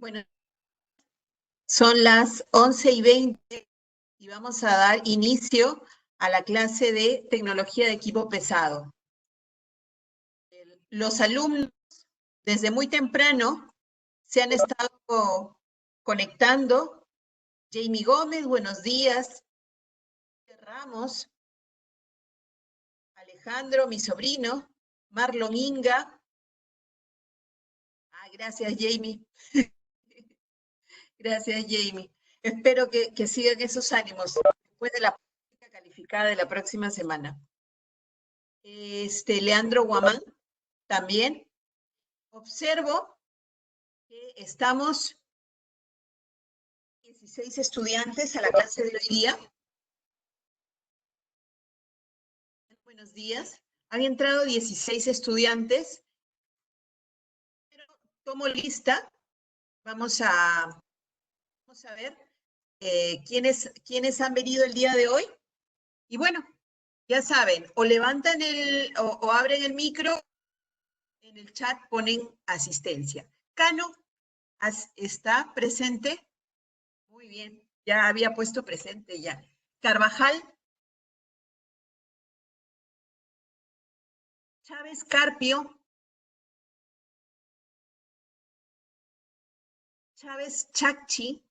Bueno, son las 11:20 y vamos a dar inicio a la clase de tecnología de equipo pesado. Los alumnos desde muy temprano se han estado conectando. Jamie Gómez, buenos días. Ramos, Alejandro, mi sobrino, Marlon Inga. Gracias, Jamie. Gracias, Jamie. Espero que sigan esos ánimos después de la práctica calificada de la próxima semana. Leandro Guamán, también. Observo que estamos 16 estudiantes a la clase de hoy día. Buenos días. Han entrado 16 estudiantes. Tomo lista. Vamos a ver quiénes han venido el día de hoy. Y bueno, ya saben, o levantan o abren el micro, en el chat ponen asistencia. Cano, ¿está presente? Muy bien, ya había puesto presente ya. Carvajal. Chávez Carpio. Chávez Chacchi.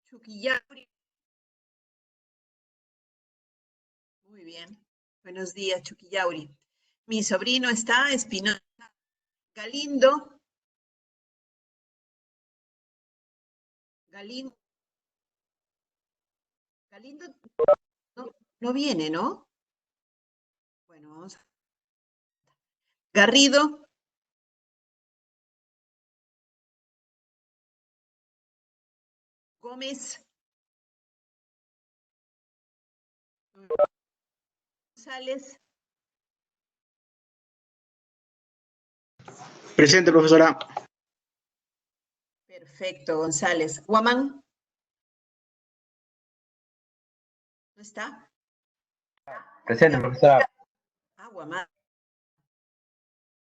Chuquillauri. Muy bien. Buenos días, Chuquillauri. Mi sobrino está, Espinosa. Galindo. Galindo no viene, ¿no? Bueno, vamos a... Garrido. Gómez. González. Presente, profesora. Perfecto, González. Guamán. ¿No está? Presente, profesora. Guamán.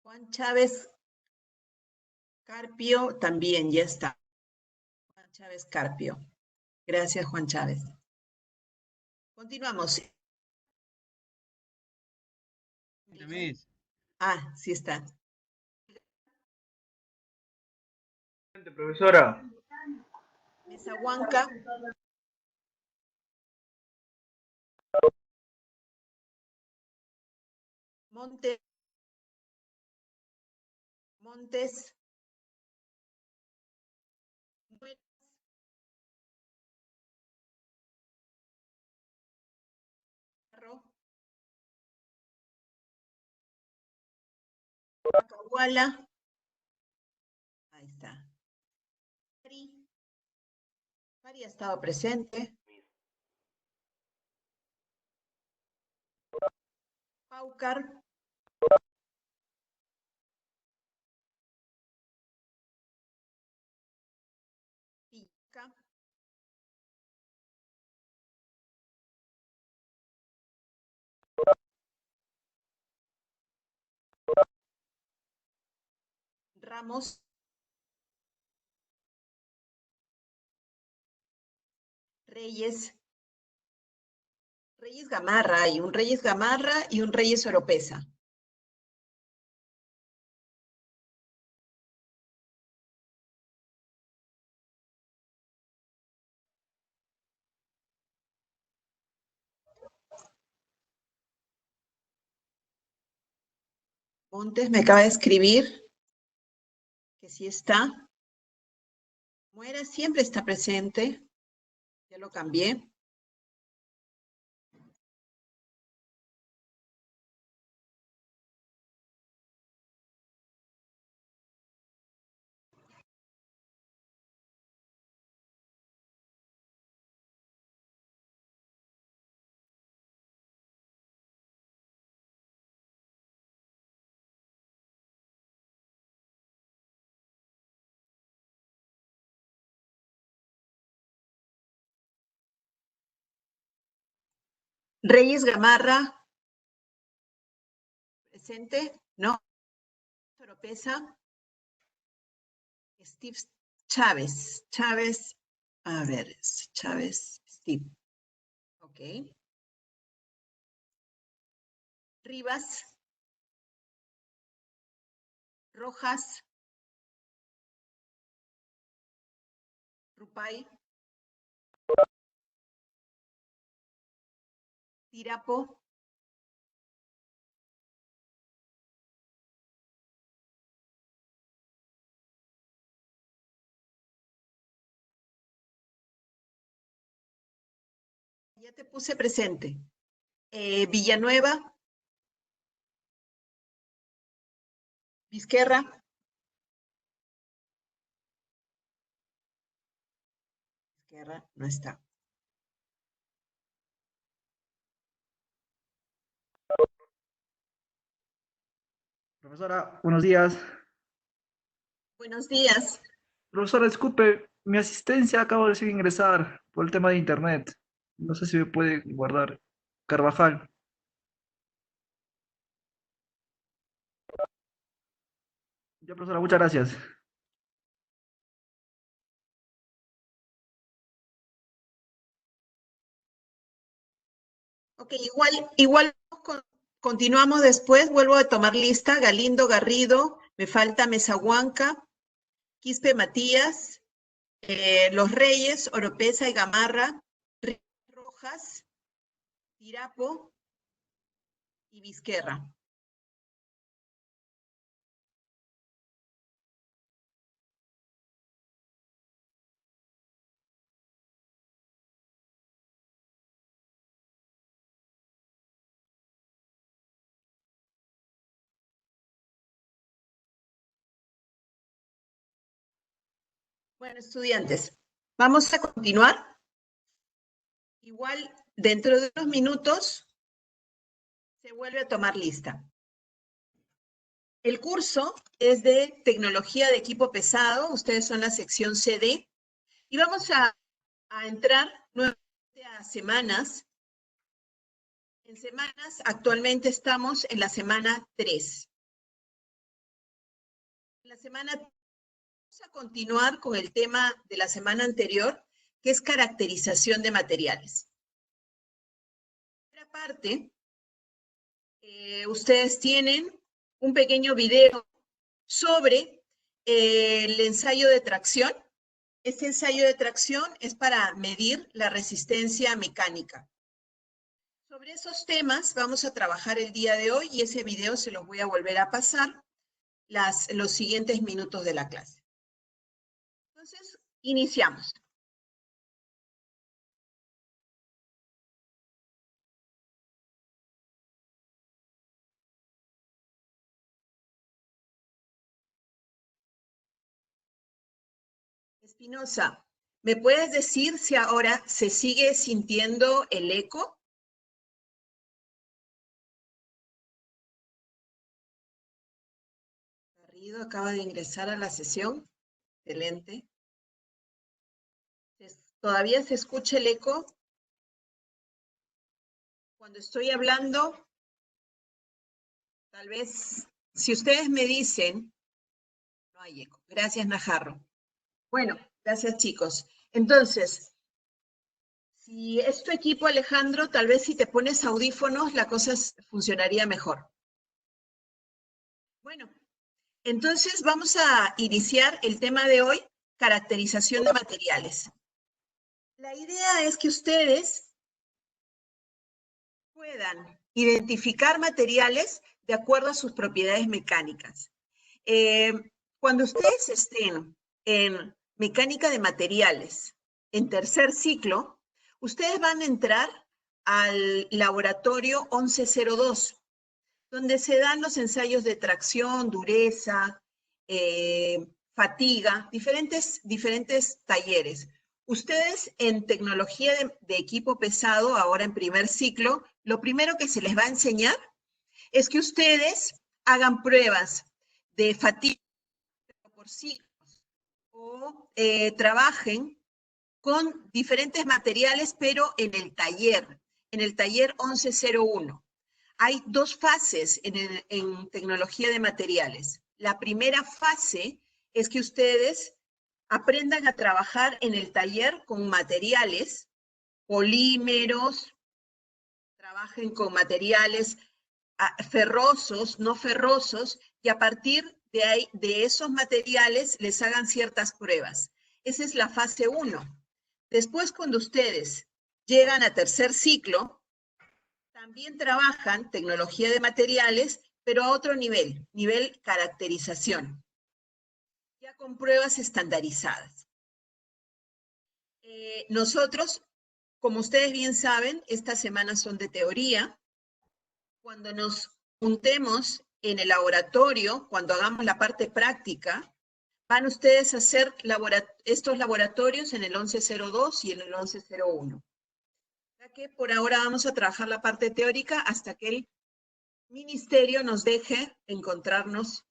Juan Chávez Carpio también, ya está. Juan Chávez Carpio. Gracias, Juan Chávez. Continuamos. Sí está. Profesora. Mesa Huanca. Montes. Caguala. Ahí está. Mari ha estado presente. Paucar. Pica. Ramos. Reyes. Reyes Gamarra, hay un Reyes Gamarra y un Reyes Oropesa. Montes me acaba de escribir que sí está. Muera siempre está presente. Ya lo cambié. Reyes Gamarra, ¿Presente? ¿No? Oropesa. Steve Chávez. Chávez, a ver, Chávez, Steve. Ok. Rivas. Rojas. Rupay. Tirapo. Ya te puse presente. Villanueva. Vizquerra. Vizquerra no está. Profesora, buenos días. Buenos días. Profesora, disculpe, mi asistencia acabo de recién ingresar por el tema de internet. No sé si me puede guardar. Carvajal. Ya, profesora, muchas gracias. Ok, igual continuamos después. Vuelvo a tomar lista. Galindo, Garrido, me falta Mesahuanca, Quispe Matías, Los Reyes, Oropesa y Gamarra, Rojas, Tirapo y Vizquerra. Bueno, estudiantes, vamos a continuar. Igual, dentro de unos minutos, se vuelve a tomar lista. El curso es de tecnología de equipo pesado. Ustedes son la sección CD. Y vamos a entrar nuevamente a semanas. En semanas, actualmente estamos en la semana 3. En la semana 3 vamos a continuar con el tema de la semana anterior, que es caracterización de materiales. Por otra parte, ustedes tienen un pequeño video sobre el ensayo de tracción. Este ensayo de tracción es para medir la resistencia mecánica. Sobre esos temas vamos a trabajar el día de hoy y ese video se los voy a volver a pasar los siguientes minutos de la clase. Entonces, iniciamos. Espinosa, ¿me puedes decir si ahora se sigue sintiendo el eco? Garrido acaba de ingresar a la sesión. Excelente. ¿Todavía se escucha el eco? Cuando estoy hablando, tal vez, si ustedes me dicen, no hay eco. Gracias, Najarro. Bueno, gracias, chicos. Entonces, si es tu equipo, Alejandro, tal vez si te pones audífonos, la cosa funcionaría mejor. Bueno, entonces vamos a iniciar el tema de hoy, caracterización de materiales. La idea es que ustedes puedan identificar materiales de acuerdo a sus propiedades mecánicas. Cuando ustedes estén en mecánica de materiales, en tercer ciclo, ustedes van a entrar al laboratorio 1102, donde se dan los ensayos de tracción, dureza, fatiga, diferentes talleres. Ustedes en tecnología de equipo pesado, ahora en primer ciclo, lo primero que se les va a enseñar es que ustedes hagan pruebas de fatiga por ciclos o trabajen con diferentes materiales, pero en el taller 1101. Hay dos fases en tecnología de materiales. La primera fase es que ustedes aprendan a trabajar en el taller con materiales, polímeros, trabajen con materiales ferrosos, no ferrosos, y a partir de esos materiales les hagan ciertas pruebas. Esa es la fase 1. Después, cuando ustedes llegan a tercer ciclo, también trabajan tecnología de materiales, pero a otro nivel caracterización, ya con pruebas estandarizadas. Nosotros, como ustedes bien saben, estas semanas son de teoría. Cuando nos juntemos en el laboratorio, cuando hagamos la parte práctica, van ustedes a hacer estos laboratorios en el 1102 y en el 1101. Ya que por ahora vamos a trabajar la parte teórica hasta que el ministerio nos deje encontrarnos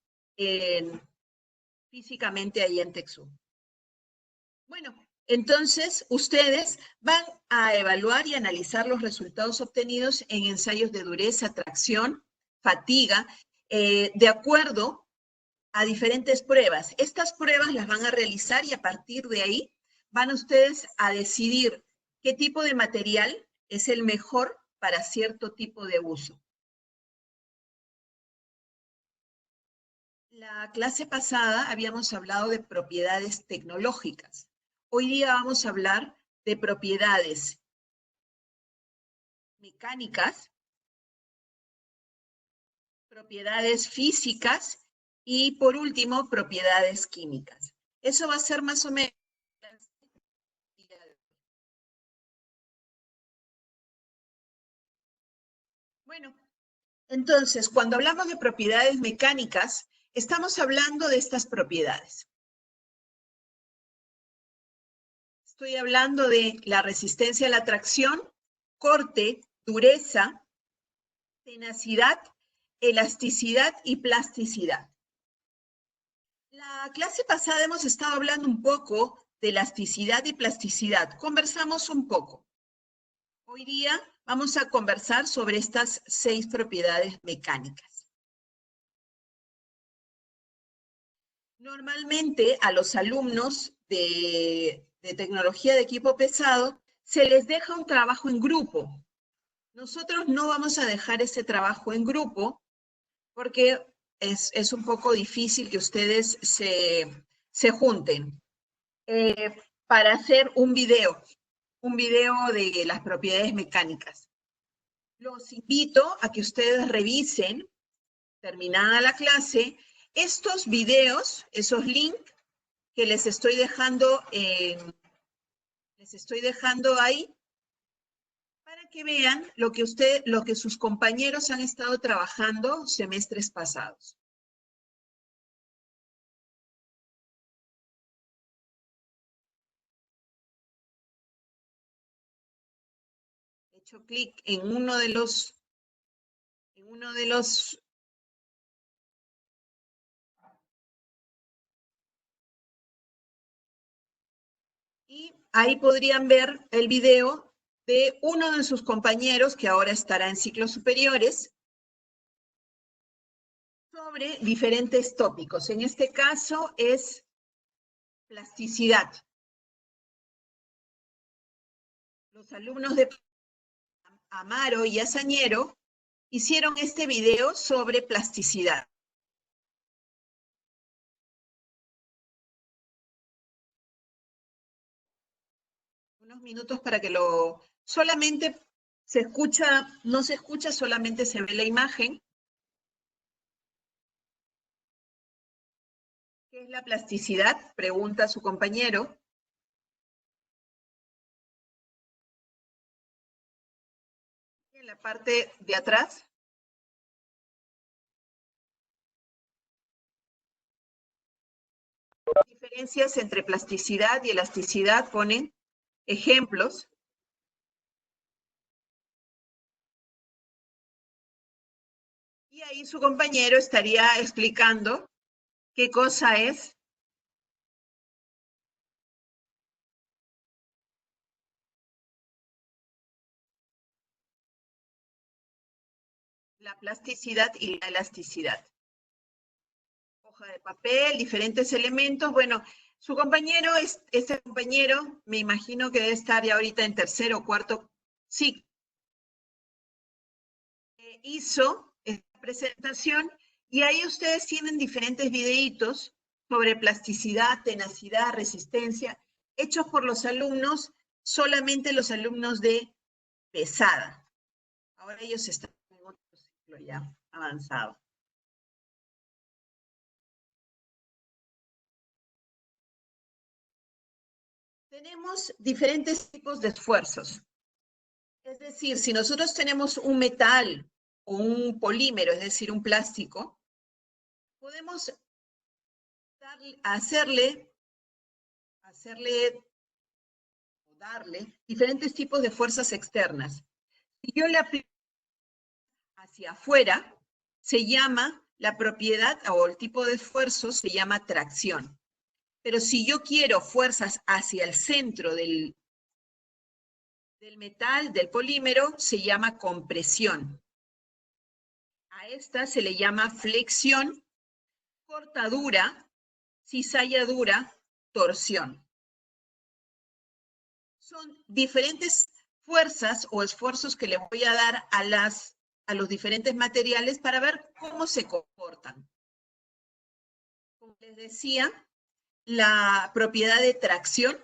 físicamente ahí en Texú. Bueno, entonces ustedes van a evaluar y analizar los resultados obtenidos en ensayos de dureza, tracción, fatiga, de acuerdo a diferentes pruebas. Estas pruebas las van a realizar y a partir de ahí van ustedes a decidir qué tipo de material es el mejor para cierto tipo de uso. La clase pasada habíamos hablado de propiedades tecnológicas. Hoy día vamos a hablar de propiedades mecánicas, propiedades físicas y, por último, propiedades químicas. Eso va a ser más o menos. Bueno, entonces, cuando hablamos de propiedades mecánicas, estamos hablando de estas propiedades. Estoy hablando de la resistencia a la tracción, corte, dureza, tenacidad, elasticidad y plasticidad. La clase pasada hemos estado hablando un poco de elasticidad y plasticidad. Conversamos un poco. Hoy día vamos a conversar sobre estas 6 propiedades mecánicas. Normalmente a los alumnos de tecnología de equipo pesado se les deja un trabajo en grupo. Nosotros no vamos a dejar ese trabajo en grupo porque es un poco difícil que ustedes se junten para hacer un video de las propiedades mecánicas. Los invito a que ustedes revisen, terminada la clase, estos videos, esos links que les estoy dejando ahí, para que vean lo que sus compañeros han estado trabajando semestres pasados. He hecho clic en uno de los y ahí podrían ver el video de uno de sus compañeros que ahora estará en ciclos superiores sobre diferentes tópicos. En este caso es plasticidad. Los alumnos de Amaro y Azañero hicieron este video sobre plasticidad. Unos minutos para que solamente se escucha, no se escucha, solamente se ve la imagen. ¿Qué es la plasticidad? Pregunta su compañero. En la parte de atrás. Diferencias entre plasticidad y elasticidad, ponen ejemplos. Y ahí su compañero estaría explicando qué cosa es la plasticidad y la elasticidad. Hoja de papel, diferentes elementos. Bueno, su compañero, este compañero, me imagino que debe estar ya ahorita en tercero o cuarto ciclo. Hizo esta presentación y ahí ustedes tienen diferentes videitos sobre plasticidad, tenacidad, resistencia, hechos por los alumnos, solamente los alumnos de pesada. Ahora ellos están en otro ciclo ya avanzado. Tenemos diferentes tipos de esfuerzos. Es decir, si nosotros tenemos un metal o un polímero, es decir, un plástico, podemos darle diferentes tipos de fuerzas externas. Si yo le aplico hacia afuera, se llama la propiedad o el tipo de esfuerzo se llama tracción. Pero si yo quiero fuerzas hacia el centro del metal, del polímero, se llama compresión. A esta se le llama flexión, cortadura, cizalladura, torsión. Son diferentes fuerzas o esfuerzos que le voy a dar a los diferentes materiales para ver cómo se comportan. Como les decía, la propiedad de tracción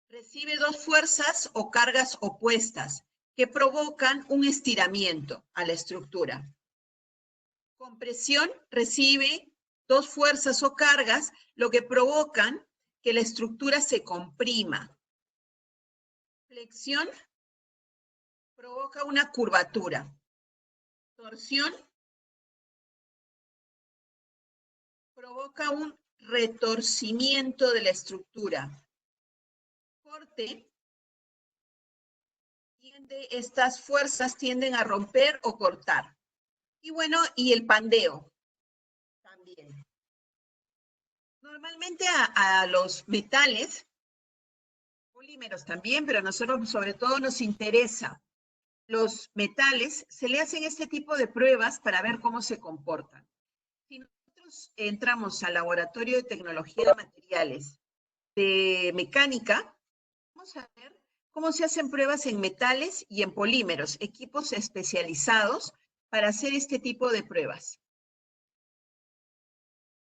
recibe dos fuerzas o cargas opuestas que provocan un estiramiento a la estructura. Compresión recibe dos fuerzas o cargas, lo que provocan que la estructura se comprima. Flexión provoca una curvatura. Torsión provoca un retorcimiento de la estructura. Corte, estas fuerzas tienden a romper o cortar. Y bueno, y el pandeo también. Normalmente a los metales, polímeros también, pero a nosotros sobre todo nos interesa los metales, se le hacen este tipo de pruebas para ver cómo se comportan. Si nosotros entramos al laboratorio de tecnología de materiales de mecánica, vamos a ver cómo se hacen pruebas en metales y en polímeros, equipos especializados para hacer este tipo de pruebas.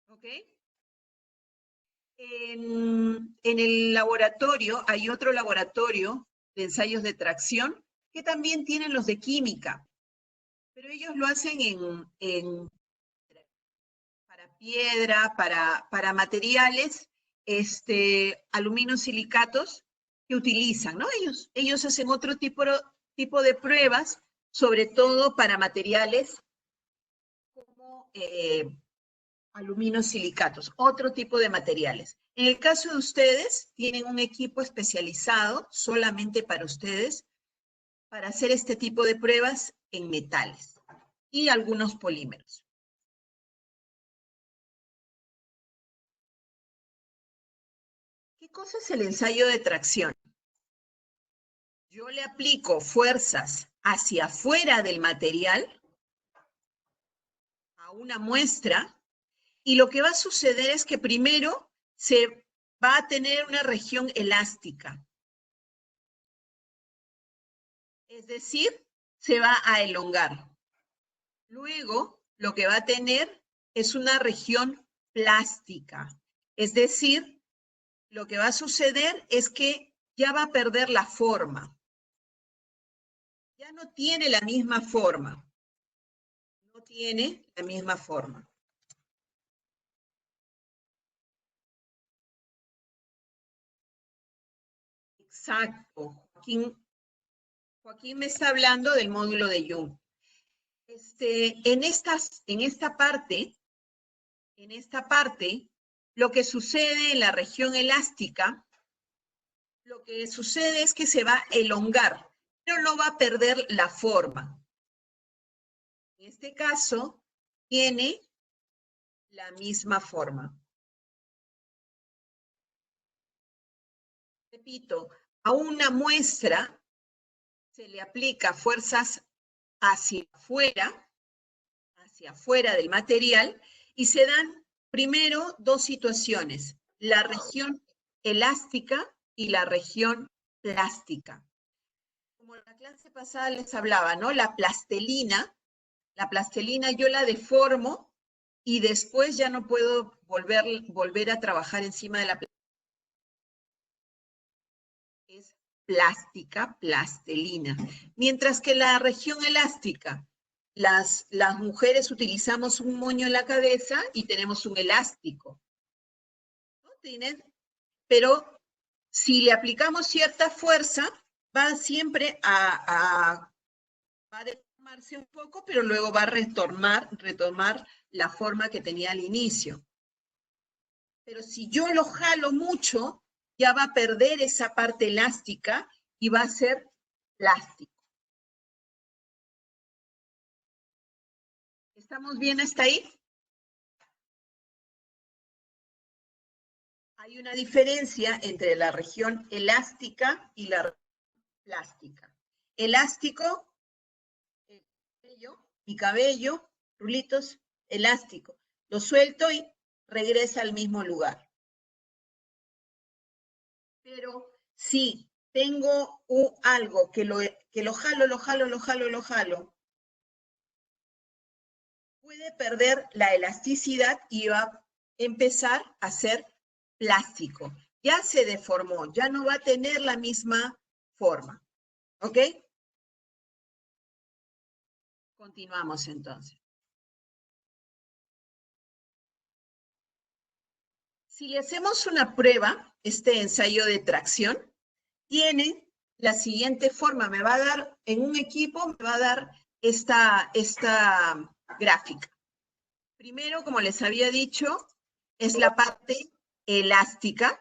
¿Ok? En el laboratorio, hay otro laboratorio de ensayos de tracción que también tienen los de química, pero ellos lo hacen para piedra, para materiales, aluminosilicatos que utilizan, ¿no? Ellos hacen otro tipo de pruebas, sobre todo para materiales como aluminosilicatos, otro tipo de materiales. En el caso de ustedes, tienen un equipo especializado solamente para ustedes para hacer este tipo de pruebas en metales y algunos polímeros. ¿Qué cosa es el ensayo de tracción? Yo le aplico fuerzas hacia afuera del material a una muestra y lo que va a suceder es que primero se va a tener una región elástica. Es decir, se va a elongar. Luego, lo que va a tener es una región plástica. Es decir, lo que va a suceder es que ya va a perder la forma. Ya no tiene la misma forma. No tiene la misma forma. Exacto. Joaquín me está hablando del módulo de Young. En esta parte, lo que sucede en la región elástica, lo que sucede es que se va a elongar, pero no va a perder la forma. En este caso, tiene la misma forma. Repito, a una muestra se le aplica fuerzas hacia afuera hacia afuera del material y se dan primero dos situaciones, la región elástica y la región plástica. Como la clase pasada les hablaba, ¿no? La plastelina yo la deformo y después ya no puedo volver a trabajar encima de la plastelina. Es plástica, plastelina. Mientras que la región elástica, las mujeres utilizamos un moño en la cabeza y tenemos un elástico, ¿no? Pero si le aplicamos cierta fuerza, va siempre va a deformarse un poco, pero luego va a retomar la forma que tenía al inicio. Pero si yo lo jalo mucho, ya va a perder esa parte elástica y va a ser plástico. ¿Estamos bien hasta ahí? Hay una diferencia entre la región elástica y la región plástica. Elástico, mi cabello, rulitos, elástico. Lo suelto y regresa al mismo lugar. Pero si tengo algo que lo jalo, puede perder la elasticidad y va a empezar a ser plástico. Ya se deformó, ya no va a tener la misma forma. ¿Ok? Continuamos entonces. Si le hacemos una prueba, este ensayo de tracción tiene la siguiente forma. Me va a dar, en un equipo, me va a dar esta gráfica. Primero, como les había dicho, es la parte elástica.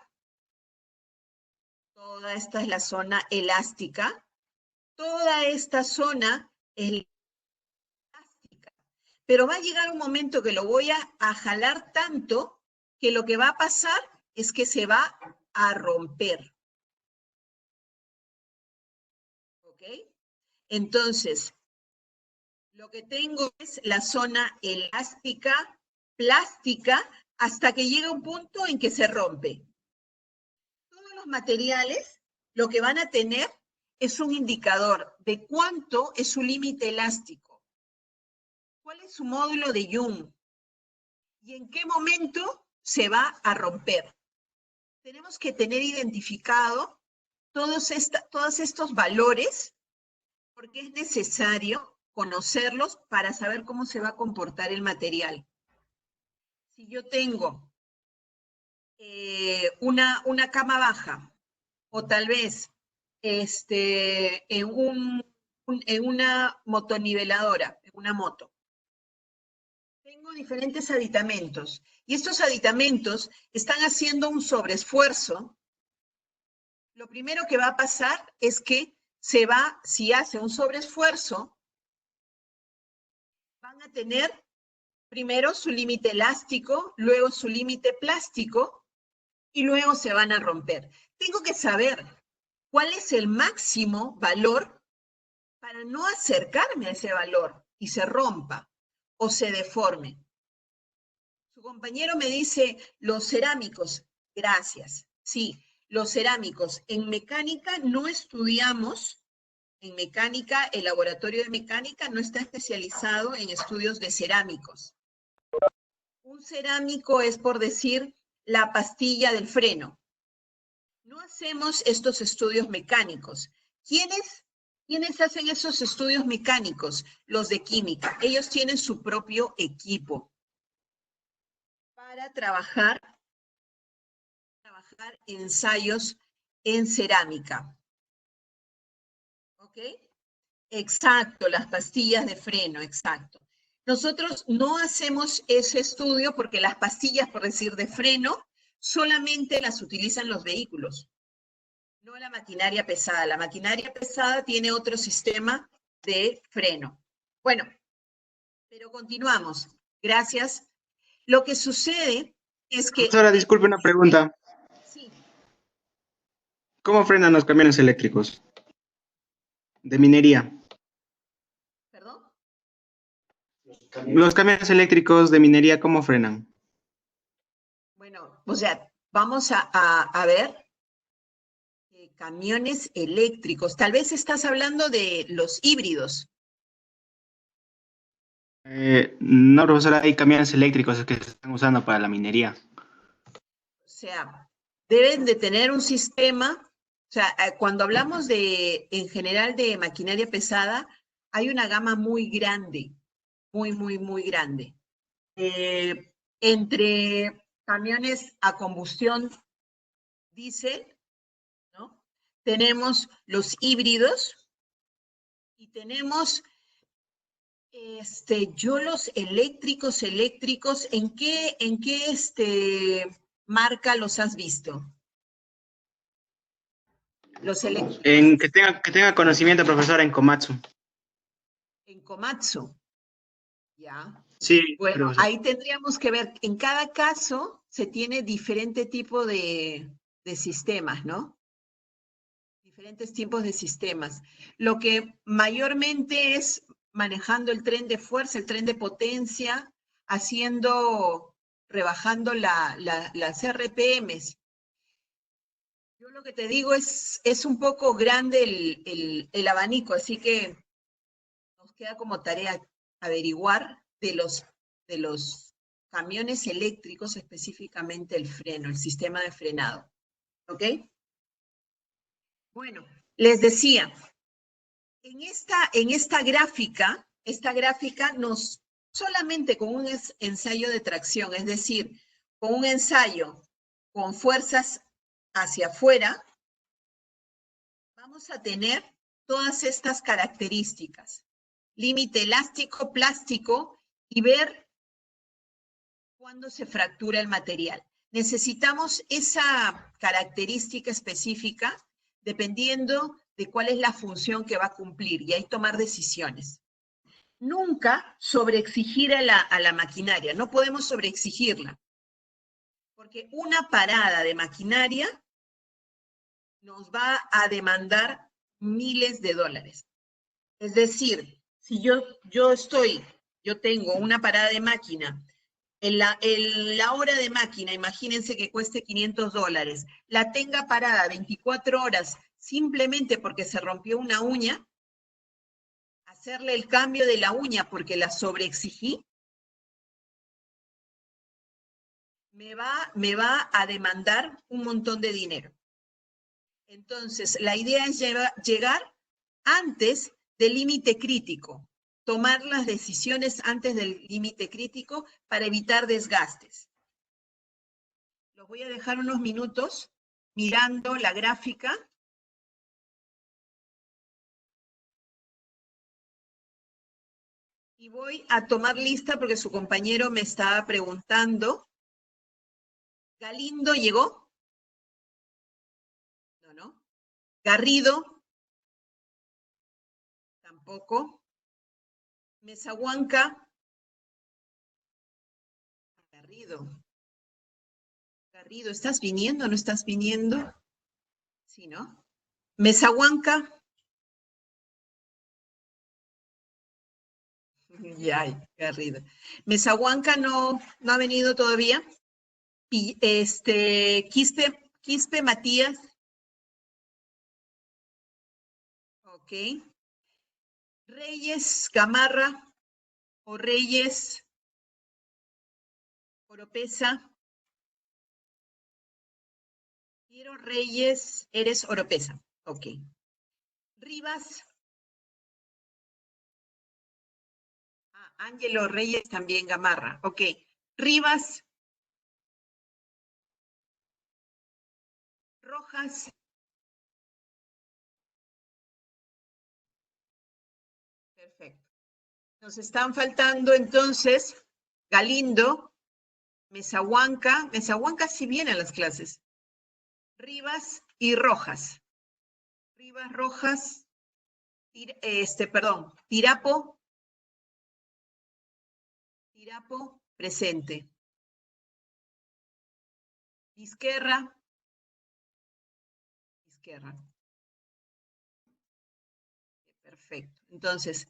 Toda esta es la zona elástica. Toda esta zona es elástica. Pero va a llegar un momento que lo voy a jalar tanto que lo que va a pasar es que se va a romper. ¿Ok? Entonces, lo que tengo es la zona elástica, plástica, hasta que llega un punto en que se rompe. Todos los materiales lo que van a tener es un indicador de cuánto es su límite elástico, cuál es su módulo de Young y en qué momento se va a romper. Tenemos que tener identificado todos estos valores porque es necesario conocerlos para saber cómo se va a comportar el material. Si yo tengo una cama baja o tal vez en una motoniveladora, en una moto, tengo diferentes aditamentos y estos aditamentos están haciendo un sobreesfuerzo. Lo primero que va a pasar es que si hace un sobreesfuerzo, van a tener primero su límite elástico, luego su límite plástico y luego se van a romper. Tengo que saber cuál es el máximo valor para no acercarme a ese valor y se rompa o se deforme. Su compañero me dice, los cerámicos, gracias. Sí, los cerámicos. En mecánica no estudiamos, en mecánica, el laboratorio de mecánica no está especializado en estudios de cerámicos. Un cerámico es, por decir, la pastilla del freno. No hacemos estos estudios mecánicos. ¿Quiénes hacen esos estudios mecánicos? Los de química. Ellos tienen su propio equipo para trabajar ensayos en cerámica. ¿Ok? Exacto, las pastillas de freno, exacto. Nosotros no hacemos ese estudio porque las pastillas, por decir, de freno, solamente las utilizan los vehículos, no la maquinaria pesada. La maquinaria pesada tiene otro sistema de freno. Bueno, pero continuamos. Gracias. Lo que sucede es que... Profesora, disculpe una pregunta. Sí. ¿Cómo frenan los camiones eléctricos? De minería. ¿Perdón? Los camiones eléctricos de minería, ¿cómo frenan? Bueno, o sea, vamos a ver camiones eléctricos. Tal vez estás hablando de los híbridos. No, profesora, hay camiones eléctricos que se están usando para la minería. O sea, deben de tener un sistema. O sea, cuando hablamos en general de maquinaria pesada, hay una gama muy grande, muy grande. Entre camiones a combustión diésel, ¿no? Tenemos los híbridos y tenemos yo los eléctricos, ¿en qué marca los has visto? Los eléctricos Que tenga conocimiento, profesora, en Komatsu. en Komatsu, ¿ya? Sí, Bueno, profesora. ahí tendríamos que ver, en cada caso se tiene diferente tipo de sistemas, ¿no? Diferentes tipos de sistemas. Lo que mayormente es manejando el tren de fuerza, el tren de potencia, rebajando las RPMs. Yo lo que te digo es un poco grande el abanico, así que nos queda como tarea averiguar de los camiones eléctricos, específicamente el freno, el sistema de frenado. ¿Ok? Bueno, les decía, en esta gráfica nos, solamente con un ensayo de tracción, es decir, con un ensayo con fuerzas hacia afuera, vamos a tener todas estas características. Límite elástico, plástico y ver cuándo se fractura el material. Necesitamos esa característica específica dependiendo de cuál es la función que va a cumplir y ahí tomar decisiones. Nunca sobreexigir a la maquinaria, no podemos sobreexigirla, porque una parada de maquinaria nos va a demandar miles de dólares. Es decir, si yo tengo una parada de máquina, la hora de máquina, imagínense que cueste $500, la tenga parada 24 horas simplemente porque se rompió una uña, hacerle el cambio de la uña porque la sobreexigí, me va a demandar un montón de dinero. Entonces, la idea es llegar antes del límite crítico, tomar las decisiones antes del límite crítico para evitar desgastes. Los voy a dejar unos minutos mirando la gráfica. Y voy a tomar lista porque su compañero me estaba preguntando. ¿Galindo llegó? No. ¿Garrido? Tampoco. ¿Mesahuanca? Garrido, ¿estás viniendo o no estás viniendo? Sí, ¿no? ¿Mesahuanca? Ya, Garrido. ¿Mesahuanca no ha venido todavía? Y Quispe Matías. Ok. Reyes Gamarra o Reyes Oropesa. Quiero Reyes, eres Oropesa. Ok. Rivas. Ángelo Reyes también Gamarra. Ok. Rivas. Rojas. Perfecto. Nos están faltando entonces Galindo, Mesahuanca. Mesahuanca sí viene a las clases. Rivas y Rojas. Rivas, Rojas, Tirapo. Tirapo, presente. Izquierda. Perfecto. Entonces,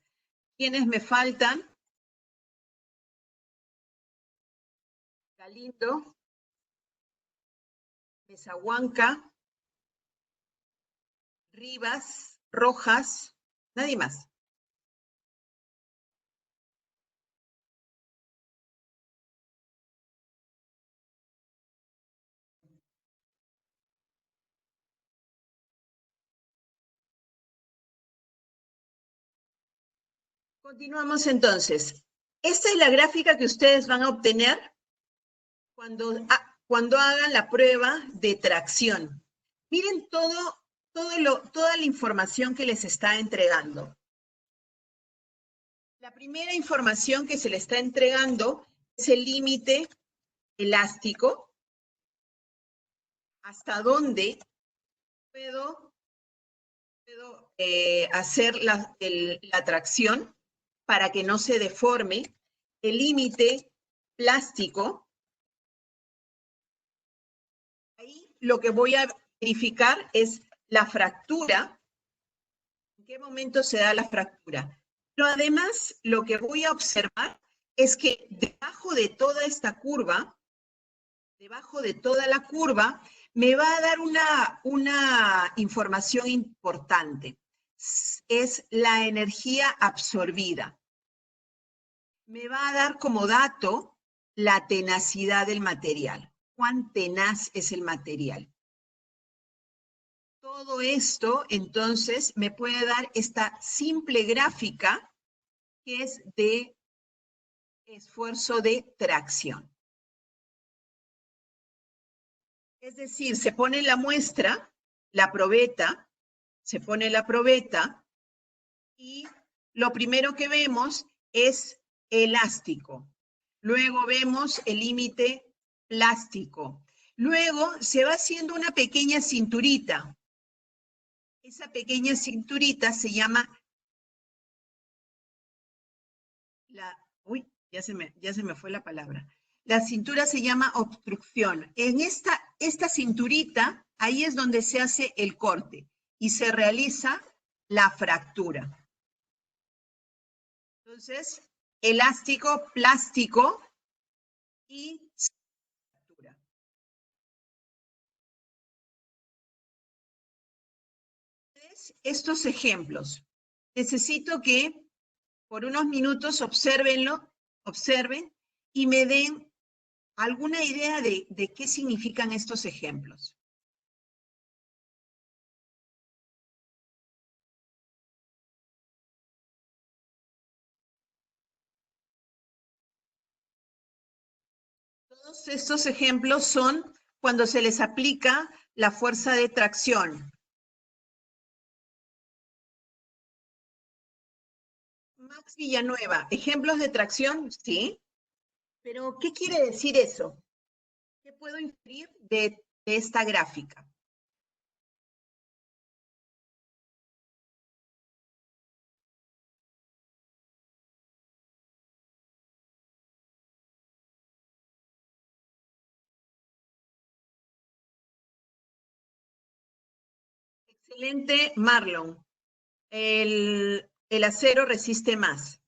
¿quiénes me faltan? Galindo, Mesahuanca, Rivas, Rojas, nadie más. Continuamos entonces. Esta es la gráfica que ustedes van a obtener cuando hagan la prueba de tracción. Miren toda la información que les está entregando. La primera información que se le está entregando es el límite elástico, hasta dónde puedo hacer la tracción para que no se deforme, el límite plástico. Ahí lo que voy a verificar es la fractura, en qué momento se da la fractura. Pero además lo que voy a observar es que debajo de toda esta curva, debajo de toda la curva, me va a dar una información importante. Es la energía absorbida. Me va a dar como dato la tenacidad del material. ¿Cuán tenaz es el material? Todo esto, entonces, me puede dar esta simple gráfica que es de esfuerzo de tracción. Es decir, se pone la muestra, la probeta, se pone la probeta y lo primero que vemos es elástico. Luego vemos el límite plástico. Luego se va haciendo una pequeña cinturita. Esa pequeña cinturita se llama ya se me fue la palabra. La cintura se llama obstrucción. En esta cinturita, ahí es donde se hace el corte y se realiza la fractura. Entonces, elástico, plástico y fractura. Estos ejemplos. Necesito que por unos minutos observen y me den alguna idea de qué significan estos ejemplos. Todos estos ejemplos son cuando se les aplica la fuerza de tracción. Max Villanueva, ejemplos de tracción, sí. Pero, ¿qué quiere decir eso? ¿Qué puedo inferir de esta gráfica? Excelente, Marlon. El acero resiste más.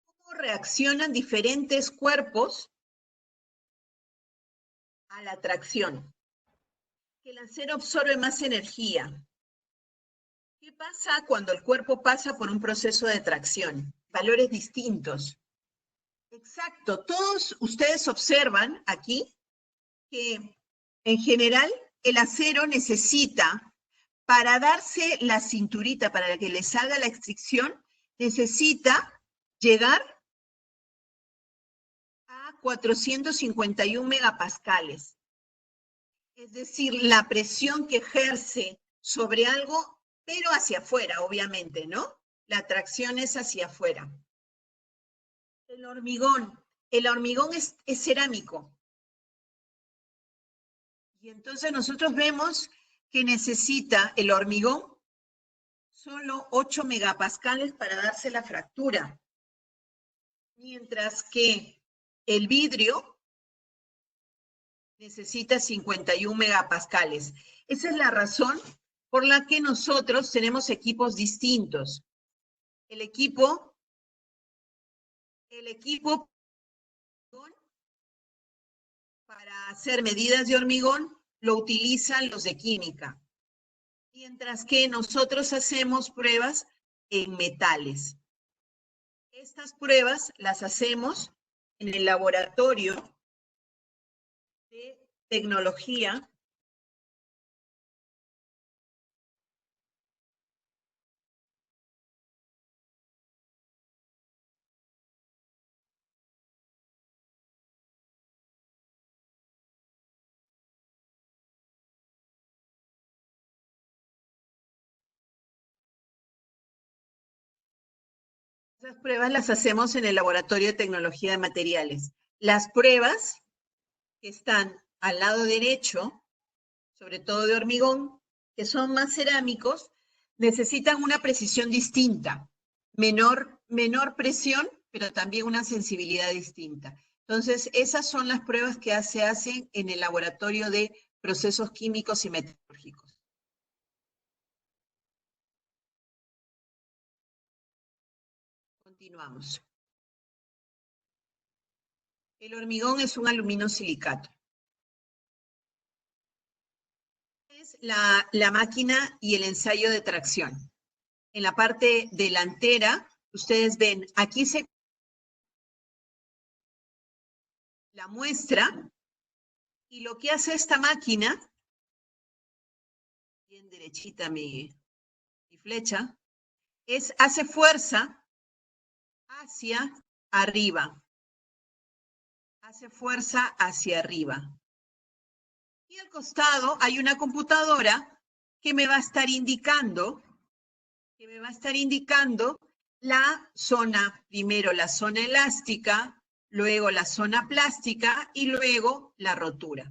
¿Cómo reaccionan diferentes cuerpos a la tracción? Que el acero absorbe más energía. ¿Qué pasa cuando el cuerpo pasa por un proceso de tracción? Valores distintos. Exacto. Todos ustedes observan aquí que en general el acero necesita, para darse la cinturita, para que le salga la fricción, necesita llegar a 451 megapascales. Es decir, la presión que ejerce sobre algo, pero hacia afuera, obviamente, ¿no? La tracción es hacia afuera. El hormigón es cerámico. Y entonces nosotros vemos que necesita el hormigón solo 8 megapascales para darse la fractura. Mientras que el vidrio necesita 51 megapascales. Esa es la razón por la que nosotros tenemos equipos distintos. El equipo para hacer medidas de hormigón lo utilizan los de química, mientras que nosotros hacemos pruebas en metales. Estas pruebas las hacemos en el laboratorio de tecnología Esas pruebas las hacemos en el Laboratorio de Tecnología de Materiales. Las pruebas que están al lado derecho, sobre todo de hormigón, que son más cerámicos, necesitan una precisión distinta, menor presión, pero también una sensibilidad distinta. Entonces, esas son las pruebas que se hacen en el Laboratorio de Procesos Químicos y Metalúrgicos. Continuamos. El hormigón es un aluminosilicato. Es la máquina y el ensayo de tracción. En la parte delantera, ustedes ven, aquí se la muestra y lo que hace esta máquina, bien derechita mi flecha, hace fuerza hacia arriba. Hace fuerza hacia arriba. Y al costado hay una computadora que me va a estar indicando, la zona, primero la zona elástica, luego la zona plástica y luego la rotura.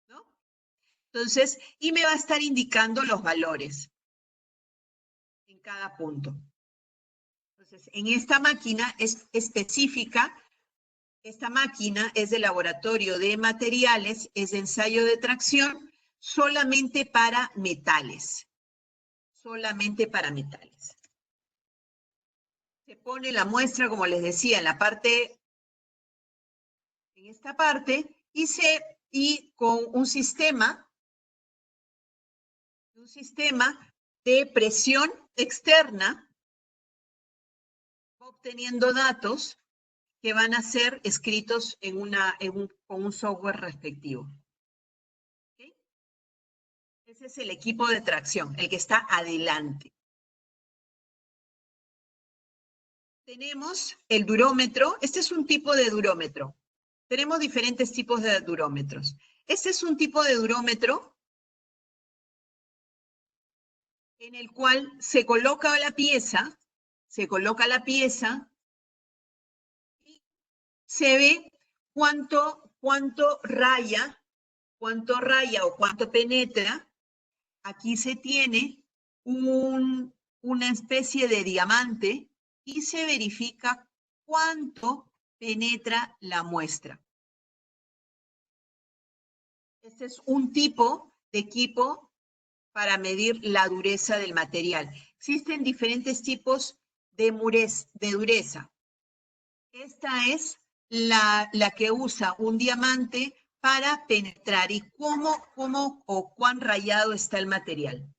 ¿No? Entonces, y me va a estar indicando los valores en cada punto. Entonces, en esta máquina es específica. Esta máquina es de laboratorio de materiales, es de ensayo de tracción, solamente para metales. Solamente para metales. Se pone la muestra, como les decía, en esta parte, y con un sistema de presión externa, obteniendo datos que van a ser escritos con un software respectivo. ¿Okay? Ese es el equipo de tracción, el que está adelante. Tenemos el durómetro. Este es un tipo de durómetro. Tenemos diferentes tipos de durómetros. Este es un tipo de durómetro en el cual se coloca la pieza y se ve cuánto raya o cuánto penetra. Aquí se tiene una especie de diamante y se verifica cuánto penetra la muestra. Este es un tipo de equipo para medir la dureza del material. Existen diferentes tipos de dureza. Esta es la que usa un diamante para penetrar y cómo o cuán rayado está el material.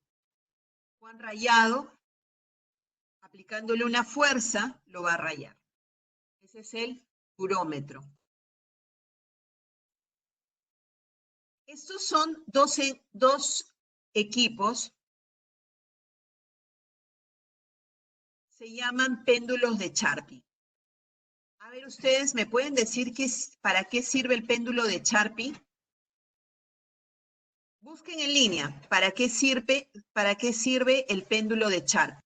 Cuán rayado, aplicándole una fuerza, lo va a rayar. Ese es el durómetro. Estos son dos equipos. Se llaman péndulos de Charpy. A ver, ustedes me pueden decir para qué sirve el péndulo de Charpy. Busquen en línea, ¿para qué sirve el péndulo de Charpy?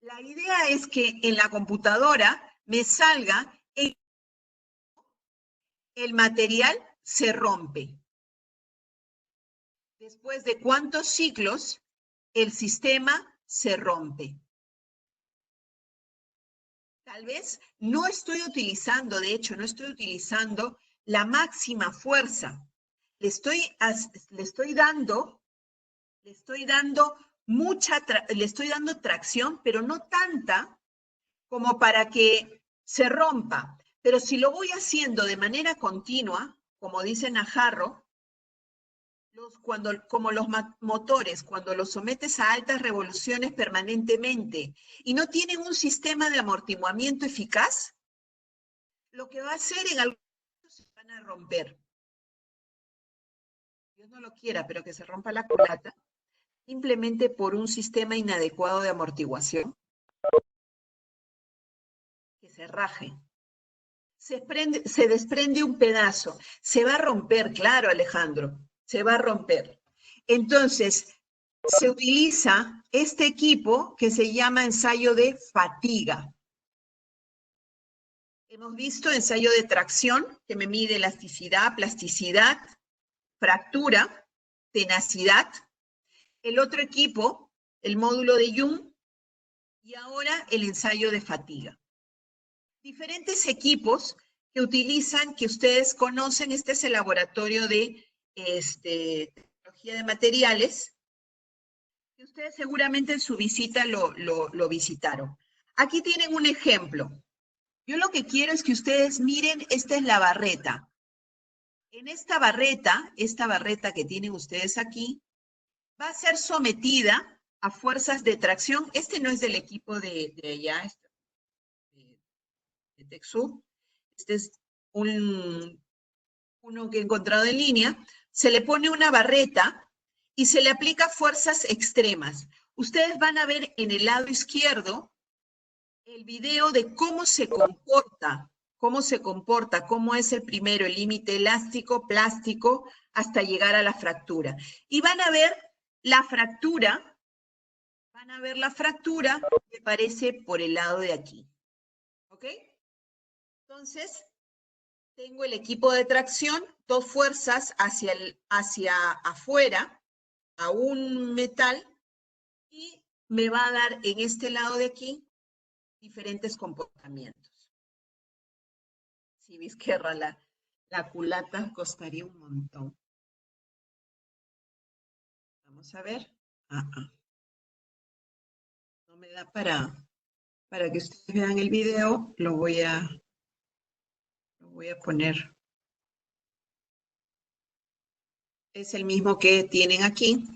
La idea es que en la computadora me salga el material se rompe. Después de cuántos ciclos el sistema se rompe. Tal vez no estoy utilizando, de hecho, no estoy utilizando la máxima fuerza. Le estoy dando tracción, pero no tanta como para que se rompa. Pero si lo voy haciendo de manera continua, como dice Najarro, como los motores, cuando los sometes a altas revoluciones permanentemente y no tienen un sistema de amortiguamiento eficaz, lo que va a hacer en algunos casos se van a romper. Dios no lo quiera, pero que se rompa la culata, simplemente por un sistema inadecuado de amortiguación, que se raje. Se desprende un pedazo, se va a romper, claro, Alejandro, se va a romper. Entonces, se utiliza este equipo que se llama ensayo de fatiga. Hemos visto ensayo de tracción, que me mide elasticidad, plasticidad, fractura, tenacidad. El otro equipo, el módulo de Young, y ahora el ensayo de fatiga. Diferentes equipos que utilizan, que ustedes conocen, este es el laboratorio de tecnología de materiales, que ustedes seguramente en su visita lo visitaron. Aquí tienen un ejemplo. Yo lo que quiero es que ustedes miren, esta es la barreta. En esta barreta que tienen ustedes aquí, va a ser sometida a fuerzas de tracción. Este no es del equipo de allá, de TechSoup. Este es uno que he encontrado en línea. Se le pone una barreta y se le aplica fuerzas extremas. Ustedes van a ver en el lado izquierdo el video de cómo se comporta, cómo es el primero, el límite elástico, plástico, hasta llegar a la fractura. Y van a ver la fractura, que aparece por el lado de aquí. ¿Ok? Entonces, tengo el equipo de tracción, dos fuerzas hacia afuera, a un metal, y me va a dar en este lado de aquí diferentes comportamientos. Si Vizquerra, la culata costaría un montón. Vamos a ver. No me da para que ustedes vean el video, lo voy a poner. Es el mismo que tienen aquí.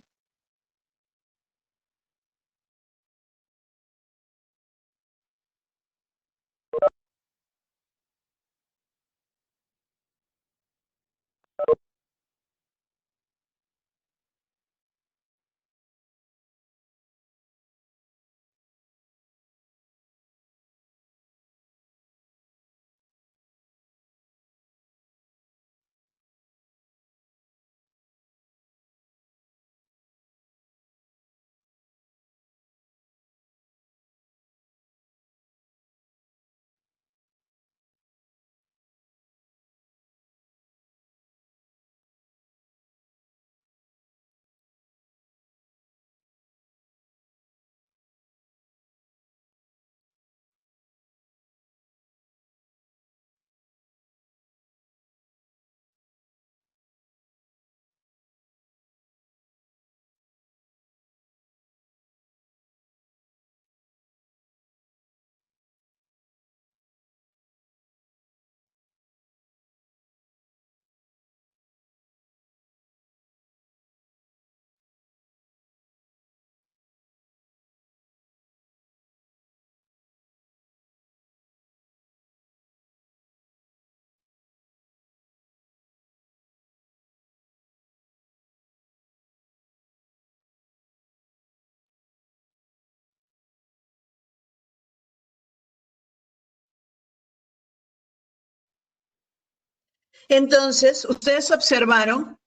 Entonces, ustedes observaron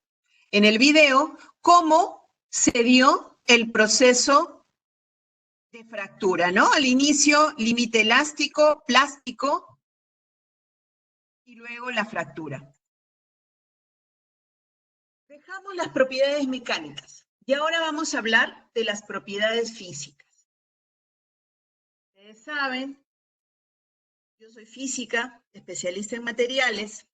en el video cómo se dio el proceso de fractura, ¿no? Al inicio, límite elástico, plástico, y luego la fractura. Dejamos las propiedades mecánicas y ahora vamos a hablar de las propiedades físicas. Ustedes saben, yo soy física, especialista en materiales.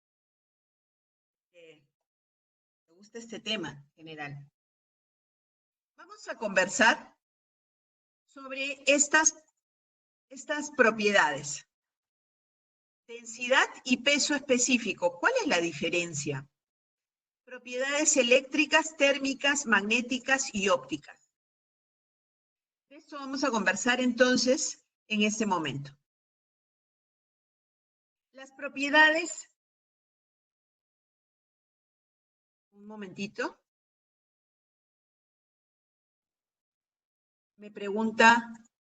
Me gusta este tema en general. Vamos a conversar sobre estas propiedades. Densidad y peso específico. ¿Cuál es la diferencia? Propiedades eléctricas, térmicas, magnéticas y ópticas. De esto vamos a conversar entonces en este momento. Las propiedades. Un momentito. Me pregunta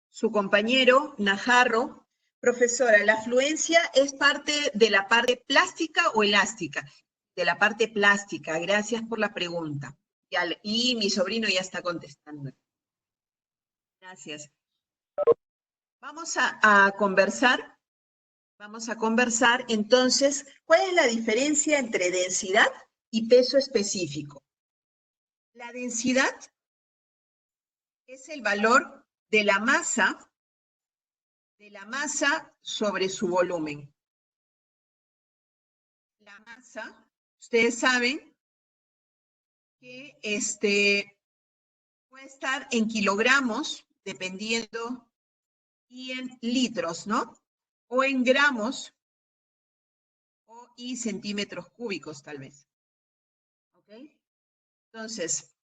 su compañero Najarro. Profesora, ¿la fluencia es parte de la parte plástica o elástica? De la parte plástica. Gracias por la pregunta. Y mi sobrino ya está contestando. Gracias. Vamos a conversar. Vamos a conversar entonces, ¿cuál es la diferencia entre densidad y peso específico? La densidad es el valor de la masa sobre su volumen. La masa, ustedes saben que puede estar en kilogramos, dependiendo, y en litros, ¿no? O en gramos y centímetros cúbicos, tal vez. ¿Ok? Entonces,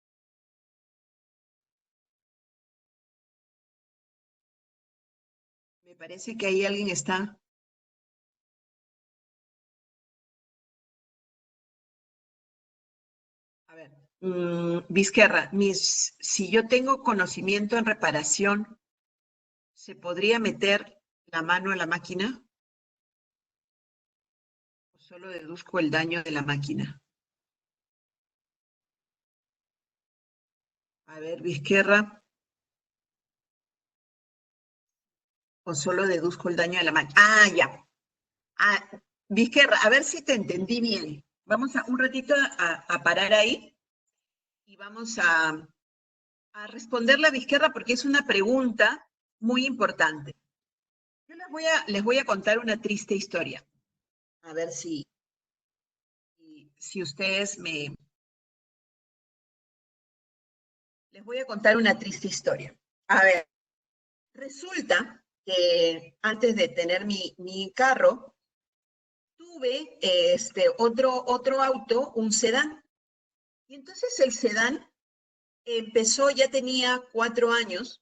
me parece que ahí alguien está. A ver, Vizquerra, si yo tengo conocimiento en reparación, ¿se podría meter la mano a la máquina? ¿O solo deduzco el daño de la máquina? A ver, Vizquerra. ¿O solo deduzco el daño de la máquina? Ah, ya. Vizquerra, a ver si te entendí bien. Vamos un ratito a parar ahí y vamos a responder la Vizquerra porque es una pregunta muy importante. Yo les voy a contar una triste historia. A ver si ustedes me... Les voy a contar una triste historia. A ver, resulta que antes de tener mi carro, tuve otro auto, un sedán. Y entonces el sedán empezó, ya tenía 4 años,